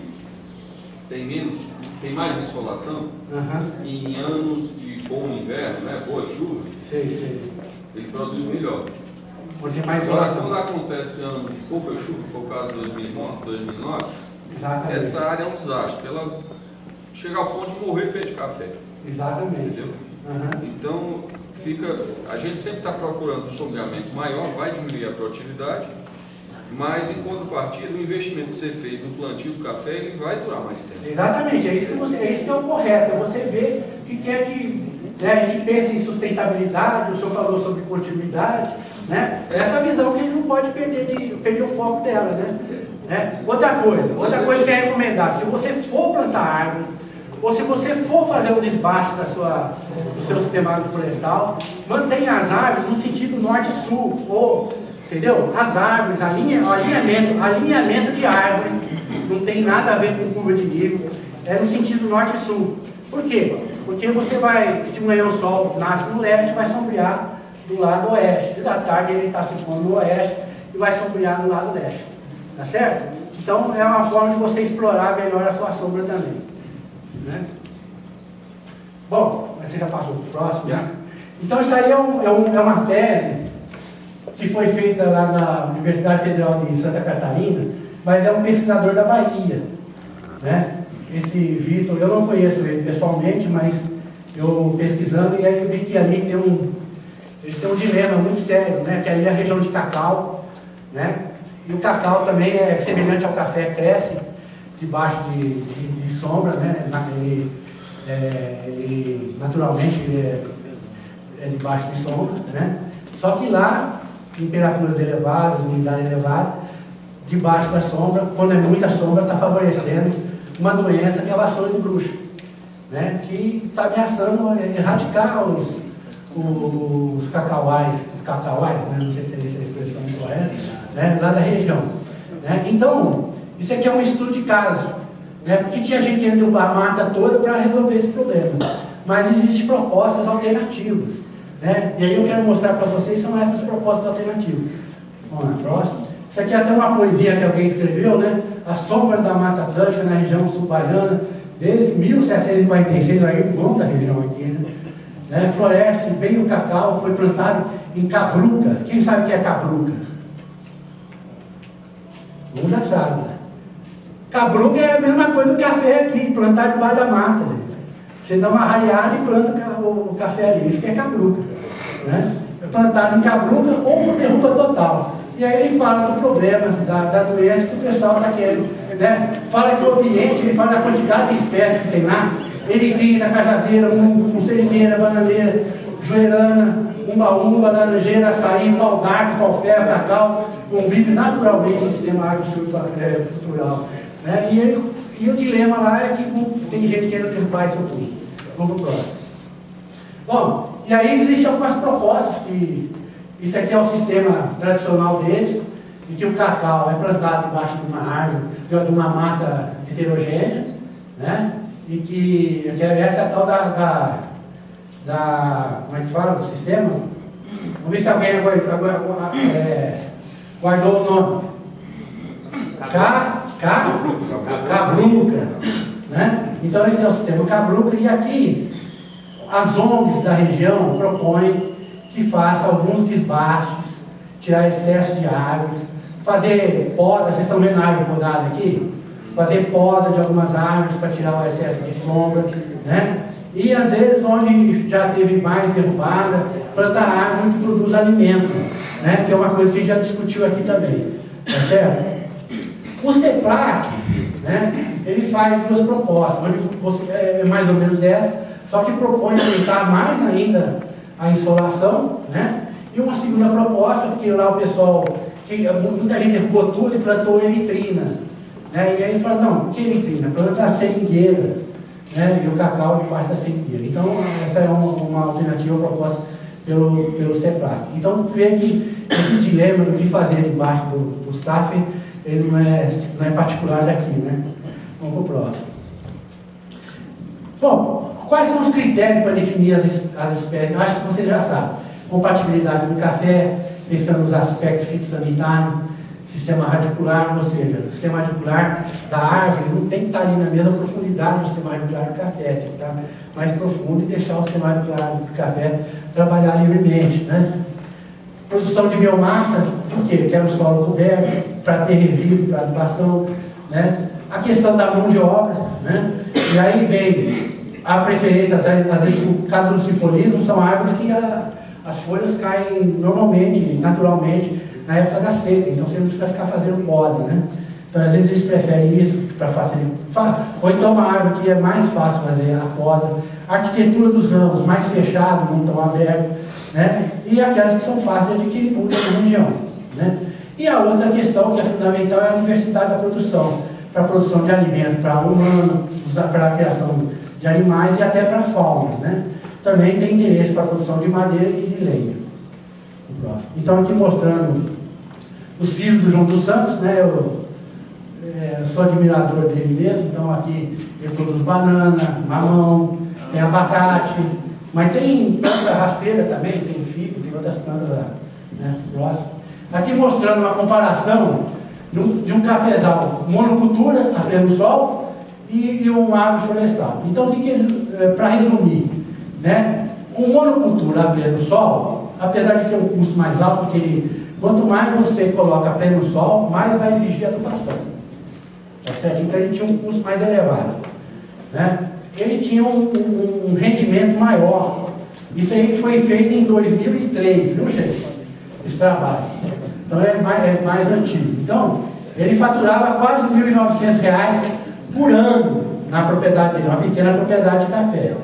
tem mais insolação, em anos de bom inverno, né, boa chuva, ele produz melhor. Porque mais agora, quando acontece ano de pouca chuva, que foi o caso de 2009, exatamente. Essa área é um desastre. Ela chega ao ponto de morrer pé de café. Exatamente. Entendeu? Então, a gente sempre está procurando um sombreamento maior, vai diminuir a produtividade, mas em contrapartida, o investimento que você fez no plantio do café, ele vai durar mais tempo. Exatamente, é isso que é o correto, é você ver que quer que ele pense em sustentabilidade, o senhor falou sobre continuidade, né? Essa visão que ele não pode perder o foco dela, né? Outra coisa que é recomendado, se você for plantar árvore, ou se você for fazer o desbaste do seu sistema agroflorestal, mantenha as árvores no sentido norte-sul, ou, entendeu? As árvores, alinhamento de árvore, não tem nada a ver com curva de nível, é no sentido norte-sul. Por quê? Porque você vai, de manhã o sol nasce no leste, vai sombrear do lado oeste, e da tarde ele está se pondo no oeste e vai sombrear do lado leste. Tá certo? Então é uma forma de você explorar melhor a sua sombra também. Né? Bom, você já passou para o próximo, né? Então isso aí é uma tese que foi feita lá na Universidade Federal de Santa Catarina, mas é um pesquisador da Bahia, né? Esse Vitor, eu não conheço ele pessoalmente, mas eu pesquisando, e aí eu vi que ali eles têm um dilema muito sério, né? Que ali é a região de cacau, né? E o cacau também é semelhante ao café, cresce debaixo de sombra, né? Ele naturalmente é debaixo de sombra, né? Só que lá, temperaturas elevadas, umidade elevada, debaixo da sombra, quando é muita sombra, está favorecendo uma doença que é a vassoura de bruxa, né? Que está ameaçando erradicar os cacauais, né? Não sei se é essa a expressão correta, né? Lá da região. Né? Então, isso aqui é um estudo de caso. Né? Porque tinha gente querendo derrubar a mata toda para resolver esse problema. Mas existem propostas alternativas. Né? E aí eu quero mostrar para vocês são essas propostas alternativas. Vamos lá, próximo. Isso aqui é até uma poesia que alguém escreveu, né? A sombra da Mata Atlântica na região sul-baiana, desde 1746, aí monta a região aqui, né? Floresce bem o cacau, foi plantado em cabruca. Quem sabe o que é cabruca? Um já sabe. Né? Cabruca é a mesma coisa do café aqui, plantar debaixo da mata. Né? Você dá uma raiada e planta o café ali, isso que é cabruca. Né? É plantado em cabruca ou por derruba total. E aí ele fala do problema, da doença que o pessoal está querendo. Né? Fala que o ambiente, ele fala da quantidade de espécies que tem lá. Eritrina, cajazeira, musselineira, bananeira, joelana, umbaúba, laranjeira, açaí, pau d'arco, pau ferro, cacau, convive naturalmente em sistema agro-cultural. Né? E o dilema lá é que tem gente querendo derrubar isso tudo. Vamos para o próximo. Bom, e aí existem algumas propostas que isso aqui é o sistema tradicional deles, em que o cacau é plantado debaixo de uma árvore, de uma mata heterogênea, né? E que essa é a tal como é que fala, do sistema? Vamos ver se alguém guardou o nome. Cabruca. Né? Então esse é o sistema cabruca, e aqui as ONGs da região propõem que faça alguns desbastes, tirar excesso de árvores, fazer poda, vocês estão vendo a árvore podada aqui? Fazer poda de algumas árvores para tirar o excesso de sombra, né? E às vezes onde já teve mais derrubada, plantar árvore que produz alimento, né? Que é uma coisa que a gente já discutiu aqui também, tá certo? O CEPLAC, né? Ele faz duas propostas, é mais ou menos essa, só que propõe aumentar mais ainda a insolação, né? E uma segunda proposta, porque lá o pessoal, muita gente derrubou tudo e plantou eritrina, né? E aí ele fala, não, por que eritrina? Planta a seringueira, né? E o cacau debaixo da seringueira. Então, essa é uma alternativa proposta pelo CEPLAC. Então, vê que esse dilema do que fazer debaixo do SAF, ele não é particular daqui, né? Vamos para o próximo. Bom, quais são os critérios para definir as espécies? Eu acho que você já sabe. Compatibilidade do café, pensando nos aspectos fitossanitários, sistema radicular, ou seja, o sistema radicular da árvore não tem que estar ali na mesma profundidade do sistema radicular do café, tem que estar mais profundo e deixar o sistema radicular do café trabalhar livremente. Né? Produção de biomassa, do quê? Quero o solo coberto, para ter resíduo, para adubação. Né? A questão da mão de obra, né? E aí vem a preferência, às vezes o caducifolismo são árvores que as folhas caem normalmente, naturalmente, na época da seca, então você não precisa ficar fazendo poda, né? Então às vezes eles preferem isso para facilitar. Ou então uma árvore que é mais fácil fazer a poda. A arquitetura dos ramos mais fechados, não tão abertos, né? E aquelas que são fáceis de adquirir na região, né? E a outra questão que é fundamental é a diversidade da produção, para a produção de alimento para humano, para a criação de animais e até para a fauna, né? Também tem interesse para a produção de madeira e de lenha. Então aqui mostrando os filhos do João dos Santos, né? Eu sou admirador dele mesmo, então aqui ele produz banana, mamão, tem abacate, mas tem planta rasteira também, tem figo, tem outras plantas lá, né? Aqui mostrando uma comparação de um cafezal monocultura, a pleno sol, e um agro florestal. Então, para resumir, né? Com monocultura a pleno sol, apesar de ter um custo mais alto, porque quanto mais você coloca a pleno sol, mais vai exigir adubação. Tá certo? Então ele tinha um custo mais elevado. Né? Ele tinha um rendimento maior. Isso aí foi feito em 2003, viu, gente? Esse trabalho. Então é mais antigo. Então, ele faturava quase R$ 1.900 por ano na propriedade dele, uma pequena propriedade de café.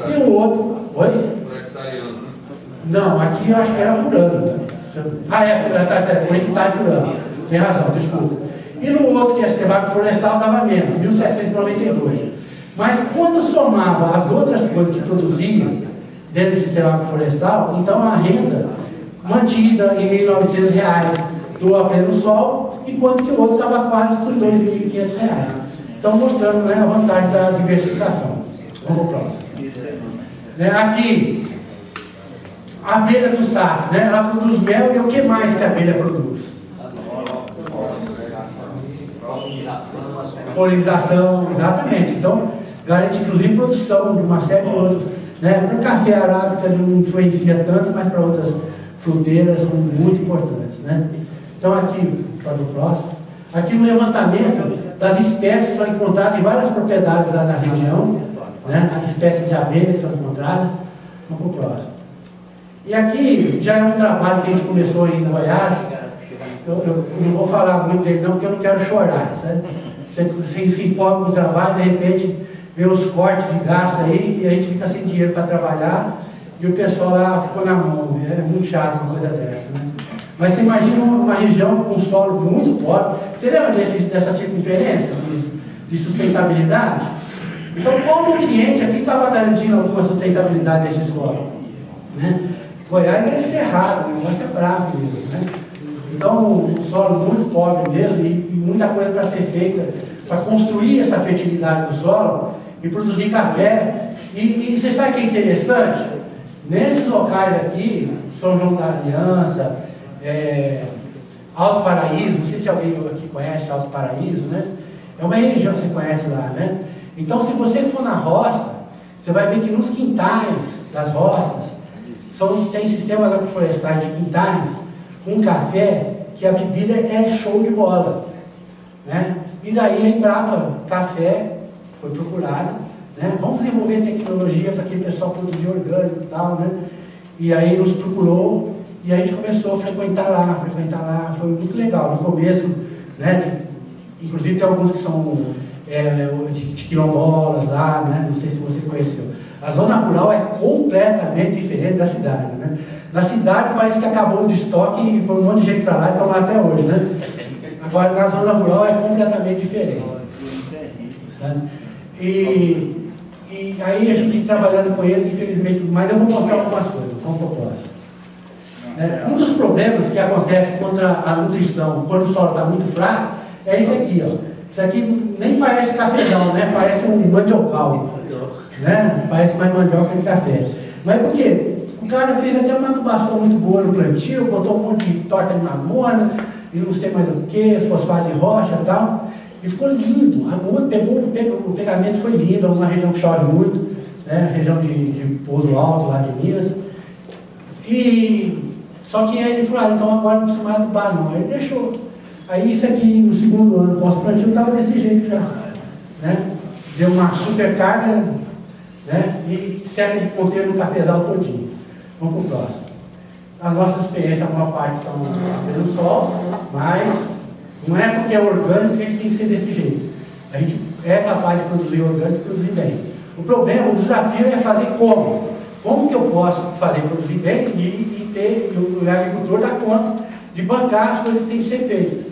E o outro. Oi? Não, aqui eu acho que era por ano. Por hectare por ano. Tem razão, desculpa. E no outro, que é sistema florestal, dava menos, 1.792. Mas quando somava as outras coisas que produzia, dentro do sistema agroflorestal, então a renda mantida em R$ 1.900 do a pleno sol, enquanto que o outro estava quase por R$ 2.500. Então mostrando, né, a vantagem da diversificação. Vamos para o próximo. Né, aqui, a abelha do safo, né, ela produz mel e o que mais que a abelha produz? Polinização, exatamente. Então, garante inclusive produção de uma série de outros. Né? Para o café arábica não influencia tanto, mas para outras fruteiras são muito importantes. Né? Então, aqui, para o próximo. Aqui no levantamento das espécies que são encontradas em várias propriedades lá na região. Né? As espécies de abelhas são encontradas. Vamos para o próximo. E aqui já é um trabalho que a gente começou aí em Goiás. Eu não vou falar muito dele não, porque eu não quero chorar. Sabe? Você se empolga com o trabalho, de repente vê os cortes de gasto aí e a gente fica sem dinheiro para trabalhar e o pessoal lá ficou na mão. É muito chato uma coisa dessa. Né? Mas você imagina uma região com um solo muito pobre. Você lembra dessa circunferência de sustentabilidade? Então, qual nutriente aqui estava garantindo alguma sustentabilidade desse solo? Né? Goiás é cerrado, o negócio é bravo mesmo. Né? Então, um solo muito pobre mesmo e muita coisa para ser feita para construir essa fertilidade do solo e produzir café. E você sabe o que é interessante? Nesses locais aqui, São João da Aliança, Alto Paraíso, não sei se alguém aqui conhece Alto Paraíso, né? É uma região que você conhece lá, né? Então, se você for na roça, você vai ver que nos quintais das roças, tem sistemas agroflorestais de quintais com café, que a bebida é show de bola. Né? E daí a Embrapa Café foi procurada, né? Vamos desenvolver tecnologia para que o pessoal produzir orgânico e tal, né? E aí nos procurou e a gente começou a frequentar lá, foi muito legal. No começo, né? Inclusive tem alguns que são de quilombolas lá, né? Não sei se você conheceu. A zona rural é completamente diferente da cidade, né? Na cidade parece que acabou o estoque e foi um monte de gente para lá e estão lá até hoje, né? Agora na zona rural é completamente diferente. Sabe? E aí a gente trabalhando com eles, infelizmente, mas eu vou mostrar algumas coisas, vamos para o próximo. Um dos problemas que acontece contra a nutrição, quando o solo está muito fraco, é isso aqui, ó. Isso aqui nem parece cafezal, né? Parece um mandiocal. Né? Parece mais mandioca que café. Mas por quê? O cara fez até uma adubação muito boa no plantio, botou um monte de torta de mamona, e não sei mais o que, fosfato de rocha e tal. E ficou lindo. O pegamento foi lindo, é uma região que chove muito, né? Região de Pouso Alto, lá de Minas. Só que aí ele falou, então agora não precisa mais adubar não. Aí deixou. Aí isso aqui no segundo ano pós-plantio estava desse jeito já. Né? Deu uma super carga, né? E cerca de ponteiro no cafezal todinho. Vamos para o próximo. A nossa experiência, a maior parte são pelo sol, mas não é porque é orgânico que ele tem que ser desse jeito. A gente é capaz de produzir orgânico e produzir bem. O problema, o desafio é fazer como. Como que eu posso fazer produzir bem e o agricultor dar conta de bancar as coisas que têm que ser feitas.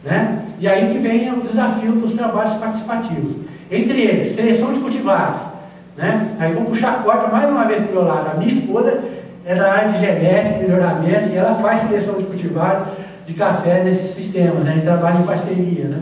Né? E aí que vem o desafio dos trabalhos participativos. Entre eles, seleção de cultivares. Né? Aí vamos puxar a corda mais uma vez para o meu lado. A minha esposa é da área de genética, melhoramento, e ela faz seleção de cultivares de café nesses sistemas, né? E trabalha em parceria. Né?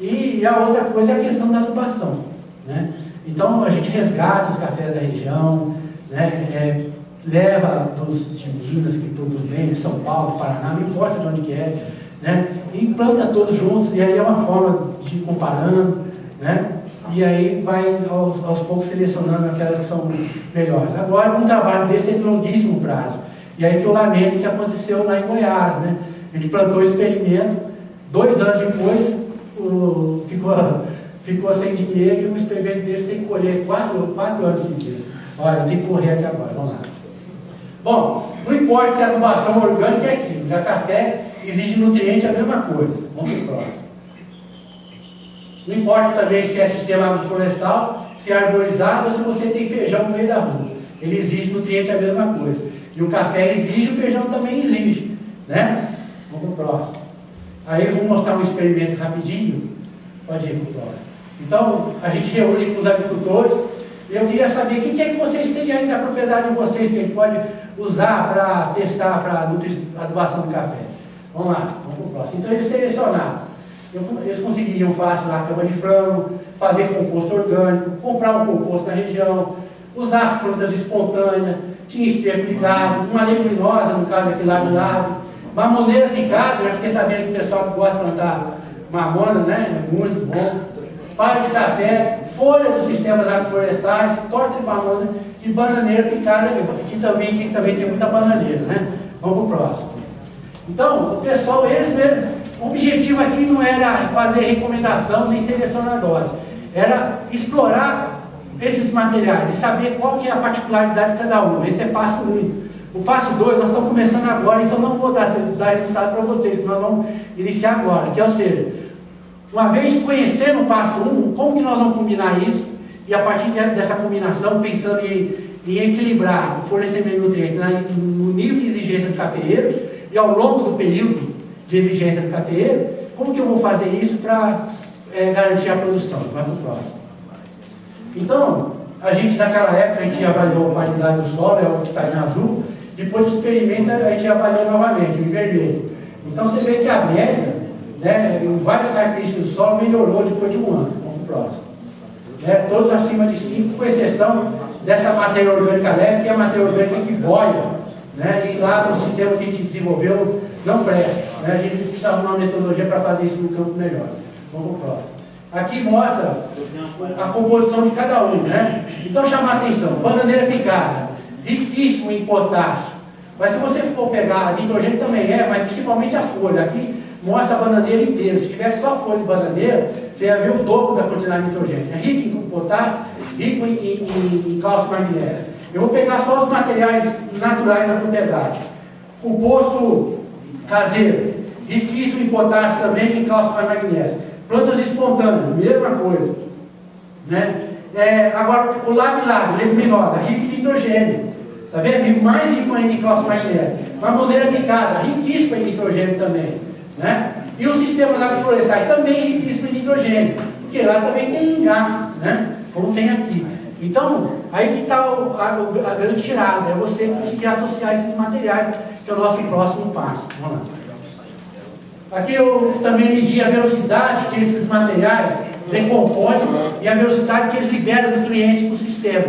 E a outra coisa é a questão da adubação. Né? Então a gente resgata os cafés da região, né? Leva de Minas, que produz bem, de São Paulo, Paraná, não importa de onde que é, né? E planta todos juntos, e aí é uma forma de ir comparando, né? E aí vai aos poucos selecionando aquelas que são melhores. Agora, um trabalho desse é de longuíssimo prazo. E aí que eu lamento que aconteceu lá em Goiás, né? A gente plantou o experimento, 2 anos depois ficou sem dinheiro, e um experimento desse tem que colher 4 anos seguidos. Olha, eu tenho que correr aqui agora, vamos lá. Bom, não importa se a adubação orgânica é química, café exige nutriente, é a mesma coisa. Vamos para o próximo. Não importa também se é sistema agroflorestal, se é arborizado ou se você tem feijão no meio da rua. Ele exige nutriente, é a mesma coisa. E o café exige, o feijão também exige. Né? Vamos para o próximo. Aí eu vou mostrar um experimento rapidinho. Pode ir para o próximo. Então, a gente reúne com os agricultores Eu queria saber o que é que vocês têm aí na propriedade de vocês que a gente pode usar para testar para adubação do café. Vamos lá, vamos para o próximo. Então eles selecionaram. Eles conseguiriam fácil lá a cama de frango, fazer composto orgânico, comprar um composto na região, usar as plantas espontâneas, tinha esterco de gado, uma leguminosa, no caso aqui lá do lado, mamoneira picada, eu fiquei sabendo que o pessoal que gosta de plantar mamona, né? É muito bom. Palha de café, folhas dos sistemas agroflorestais, torta de mamona e bananeira picada, que também tem muita bananeira, né? Vamos para o próximo. Então, o pessoal, eles mesmos, o objetivo aqui não era fazer recomendação nem selecionar a dose, era explorar esses materiais e saber qual que é a particularidade de cada um. Esse é passo 1. O passo 2, nós estamos começando agora, então não vou dar resultado para vocês, que nós vamos iniciar agora, que é o seja, uma vez conhecendo o passo 1, como que nós vamos combinar isso, e a partir dessa combinação, pensando em equilibrar o fornecimento de nutrientes no nível de exigência do cafeeiro, e ao longo do período de exigência do cafeeiro, como que eu vou fazer isso para garantir a produção? Vamos para o próximo. Então, a gente naquela época, a gente avaliou a qualidade do solo, é o que está em azul, depois do experimento a gente avaliou novamente, em vermelho. Então você vê que a média, né, em várias características do solo, melhorou depois de um ano. Vamos para o próximo. Né, todos acima de 5, com exceção dessa matéria orgânica leve, que é a matéria orgânica que boia, né, e lá no sistema que a gente desenvolveu não presta. Né, a gente precisa arrumar uma metodologia para fazer isso no campo melhor. Vamos para o próximo. Aqui mostra a composição de cada um, né? Então chama a atenção, bananeira picada, riquíssimo em potássio. Mas se você for pegar, nitrogênio também mas principalmente a folha. Aqui mostra a bananeira inteira. Se tivesse só a folha de bananeira, você ia ver o dobro da quantidade de nitrogênio. É rico em potássio, rico em cálcio e magnésio. Eu vou pegar só os materiais naturais da propriedade. Composto caseiro, riquíssimo em potássio também, em cálcio e magnésio. Plantas espontâneas, mesma coisa. Né? Agora, o labilado, leguminosa, rico em nitrogênio. Está vendo? Mais rico ainda em cálcio e magnésio. Mamoneira picada, riquíssima em nitrogênio também. Né? E o sistema agroflorestais também riquíssimo em nitrogênio. Porque lá também tem engato, né? Como tem aqui. Então, aí que está a grande tirada, é você conseguir associar esses materiais, que é o nosso próximo passo. Vamos lá. Aqui eu também medi a velocidade que esses materiais decompõem e a velocidade que eles liberam nutrientes para o sistema.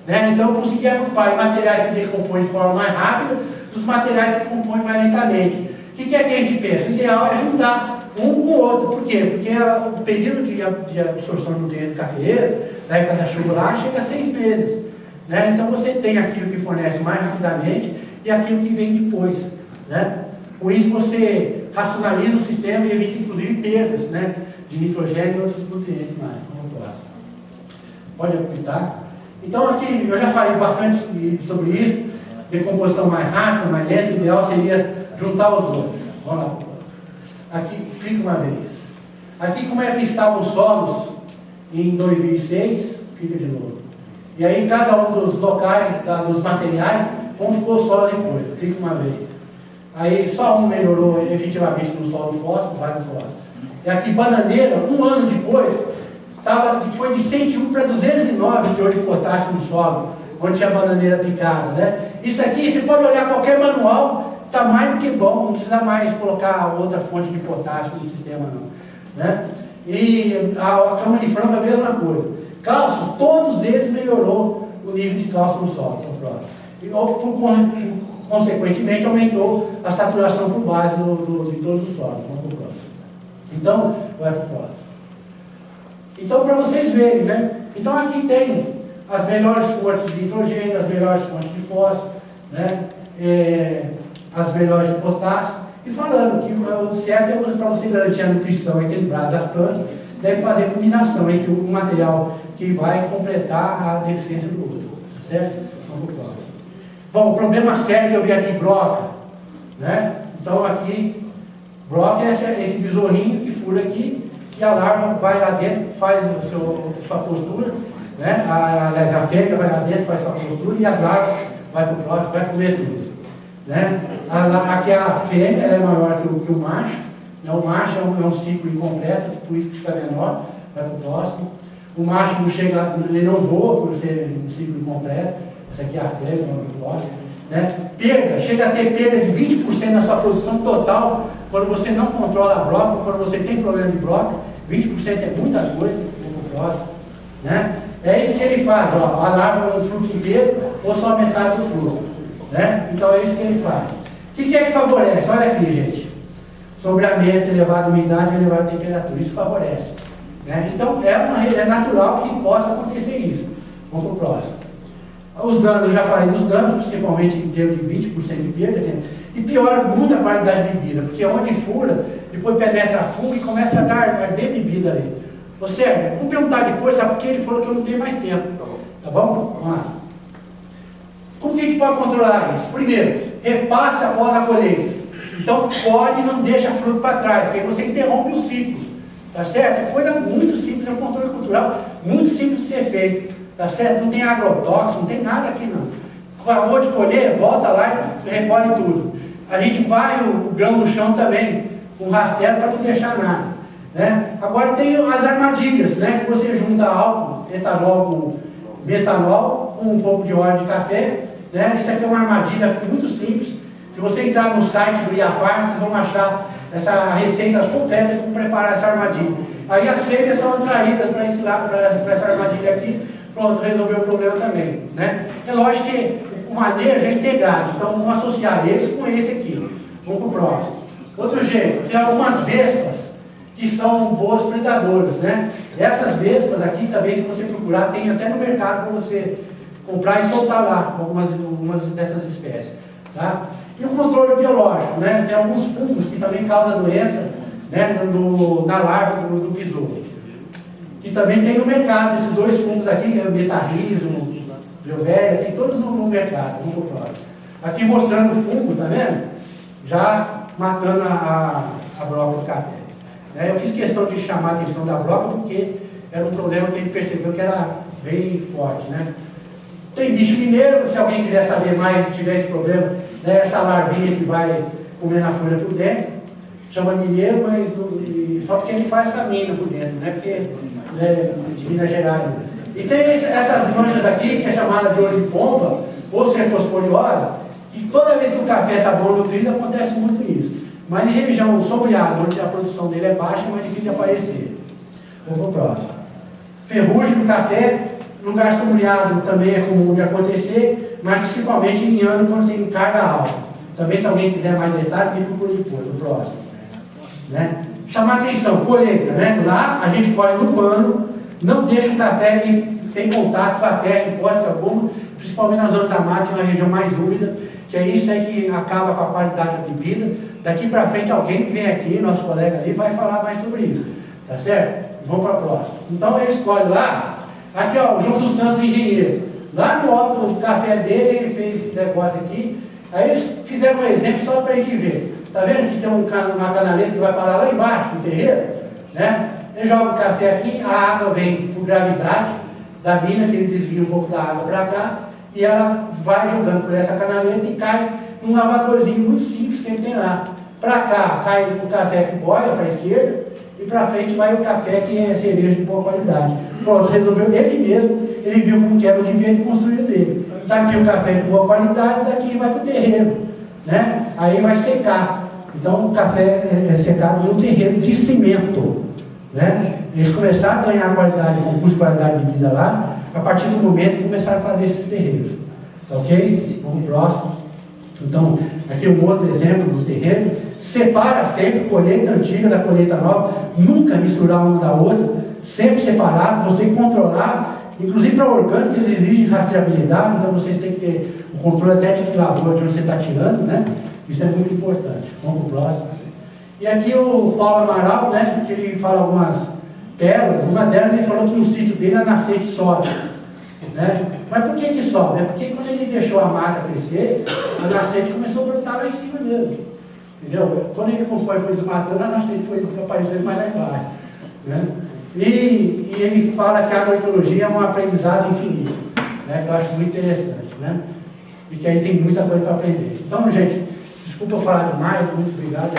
Né? Então eu consegui agrupar materiais que decompõem de forma mais rápida dos materiais que decompõem mais lentamente. O que é que a gente pensa? O ideal é juntar um com o outro. Por quê? Porque o período de absorção de nutrientes do cafeeiro, da época da chuva lá, chega a 6 meses. Né? Então você tem aquilo que fornece mais rapidamente e aquilo que vem depois. Né? Com isso você racionaliza o sistema e evita inclusive perdas, né, de nitrogênio e outros nutrientes mais. Vamos lá. Pode apitar. Então aqui eu já falei bastante sobre isso, decomposição mais rápida, mais lenta, o ideal seria juntar os dois. Vamos lá. Aqui, clica uma vez. Aqui como é que estavam os solos em 2006, clica de novo. E aí cada um dos locais, dos materiais, como ficou o solo depois, clica uma vez. Aí só um melhorou efetivamente no solo fósforo, vai no fósforo. E aqui bananeira, um ano depois, foi de 101 para 209 de de potássio no solo, onde tinha bananeira picada. Né? Isso aqui, você pode olhar qualquer manual, está mais do que bom, não precisa mais colocar outra fonte de potássio no sistema não. Né? E a cama de frango a mesma coisa. Cálcio, todos eles melhorou o nível de cálcio no solo. Consequentemente, aumentou a saturação por base de todos os solos. Vamos para o próximo. Então, vai para o próximo. Então, para vocês verem, né? Então, aqui tem as melhores fontes de nitrogênio, as melhores fontes de fósforo, né? As melhores de potássio. E falando que o certo é para você garantir a nutrição equilibrada das plantas, deve fazer combinação entre um material que vai completar a deficiência do outro. Certo? Vamos para o próximo. Bom, o problema sério que eu vi aqui, broca, né? Então aqui, broca é esse besorrinho que fura aqui e a larva vai lá dentro, faz sua postura, né? Aliás, a fêmea vai lá dentro, faz sua postura e as larvas vai para o próximo, vai comer tudo. Né? Aqui a fêmea ela é maior que o macho, né? O macho é um ciclo incompleto, por isso que fica menor, vai para o próximo. o macho não chega, ele não voa por ser um ciclo incompleto, essa aqui é a fêmea, não gosta, né? Perda, chega a ter perda de 20% na sua produção total, quando você não controla a broca, quando você tem problema de broca, 20% é muita coisa, né? É isso que ele faz, ó, a larva no fruto inteiro ou só a metade do fruto, né? Então é isso que ele faz. O que é que favorece? Olha aqui, gente. Sombreamento, elevada umidade e elevada temperatura, isso favorece, né? Então é natural que possa acontecer isso. Vamos para o próximo. Os danos, eu já falei dos danos, principalmente em termos de 20% de perda, e piora muito a qualidade de bebida, porque onde fura, depois penetra a fungo e começa a dar bebida ali. Ô Sérgio, vou perguntar depois, sabe porque ele falou que eu não tenho mais tempo. Tá bom? Vamos lá. Como que a gente pode controlar isso? Primeiro, repasse após a colheita. Então, pode e não deixa fruto para trás, porque aí você interrompe o ciclo. Tá certo? É coisa muito simples, é um controle cultural muito simples de ser feito. Tá certo? Não tem agrotóxico, não tem nada aqui não. Acabou de colher, volta lá e recolhe tudo. A gente vai o grão no chão também, com rastelo para não deixar nada, né? Agora tem as armadilhas, né? Que você junta álcool, etanol com metanol, com um pouco de óleo de café, né? Isso aqui é uma armadilha muito simples. Se você entrar no site do IAPAR, vocês vão achar essa receita completa de como preparar essa armadilha. Aí as fêmeas são atraídas para essa armadilha aqui, pronto, resolveu o problema também, né? É lógico que o manejo é integrado, então vamos associar esse com esse aqui. Vamos para o próximo. Outro jeito, tem algumas vespas que são boas predadoras, né? Essas vespas aqui também, se você procurar, tem até no mercado para você comprar e soltar lá algumas dessas espécies, tá? E o controle biológico, né? Tem alguns fungos que também causam doença, né? Na larva do besouro. E também tem no mercado esses dois fungos aqui, que é o metarrismo, Biovéria, tem todos no mercado. Vamos pro próximo. Aqui mostrando o fungo, tá vendo? Já matando a broca do café. Eu fiz questão de chamar a atenção da broca porque era um problema que a gente percebeu que era bem forte, né? Tem bicho mineiro, se alguém quiser saber mais, tiver esse problema, né? Essa larvinha que vai comer na folha por dentro, chama mineiro, mas só porque ele faz essa mina por dentro, né? Porque é de Minas Gerais. E tem essas manchas aqui, que é chamada de olho de pomba, ou cercosporiose, que toda vez que o café está bom nutrido, acontece muito isso. Mas em região sombreada, onde a produção dele é baixa, é mais difícil de aparecer. Vamos para o próximo. Ferrugem no café, lugar sombreado também é comum de acontecer, mas principalmente em ano quando tem carga alta. Também, se alguém quiser mais detalhes, me procure depois, no próximo. Né? Chamar atenção, colheita, né? Lá a gente colhe no pano, não deixa o café em contato com a terra, em hipótese alguma, principalmente na zona da mata, que é uma região mais úmida, que é isso aí que acaba com a qualidade da bebida. Daqui para frente alguém que vem aqui, nosso colega ali, vai falar mais sobre isso, tá certo? Vamos para a próxima. Então ele escolhe lá, aqui ó, o João dos Santos Engenheiro, lá no alto do café dele, ele fez esse negócio aqui, aí eles fizeram um exemplo só para a gente ver. Tá vendo que tem uma canaleta que vai parar lá embaixo, no terreiro, né? Ele joga o café aqui, a água vem por gravidade da mina, que ele desvia um pouco da água para cá, e ela vai jogando por essa canaleta e cai num lavadorzinho muito simples que ele tem lá. Para cá cai o café que boia para a esquerda, e para frente vai o café que é cerveja de boa qualidade. Pronto, resolveu ele mesmo, ele viu como que era o nível construído dele. Daqui o café de boa qualidade, daqui vai para o terreno, né? Aí vai secar. Então o café é secado no terreno de cimento, né? Eles começaram a ganhar qualidade, concurso de qualidade de vida lá, a partir do momento que começaram a fazer esses terrenos. Tá ok? Vamos pro próximo. Então, aqui um outro exemplo do terreno. Separa sempre a colheita antiga da colheita nova, nunca misturar uma da outra, sempre separado, você controlar, inclusive para orgânico eles exigem rastreabilidade, então vocês têm que ter o controle até de lavoura de onde você está tirando, né? Isso é muito importante. Vamos para o próximo. E aqui o Paulo Amaral, né, que ele fala algumas pérolas, uma delas ele falou que no sítio dele a nascente sobe, né? Mas por que sobe? É porque quando ele deixou a mata crescer, a nascente começou a brotar lá em cima mesmo. Entendeu? Quando ele foi desmatando, a nascente foi aparecendo mais lá embaixo, né? E ele fala que a agroecologia é um aprendizado infinito, né? Que eu acho muito interessante, né? E que aí tem muita coisa para aprender. Então, gente, desculpa falar demais, muito obrigado.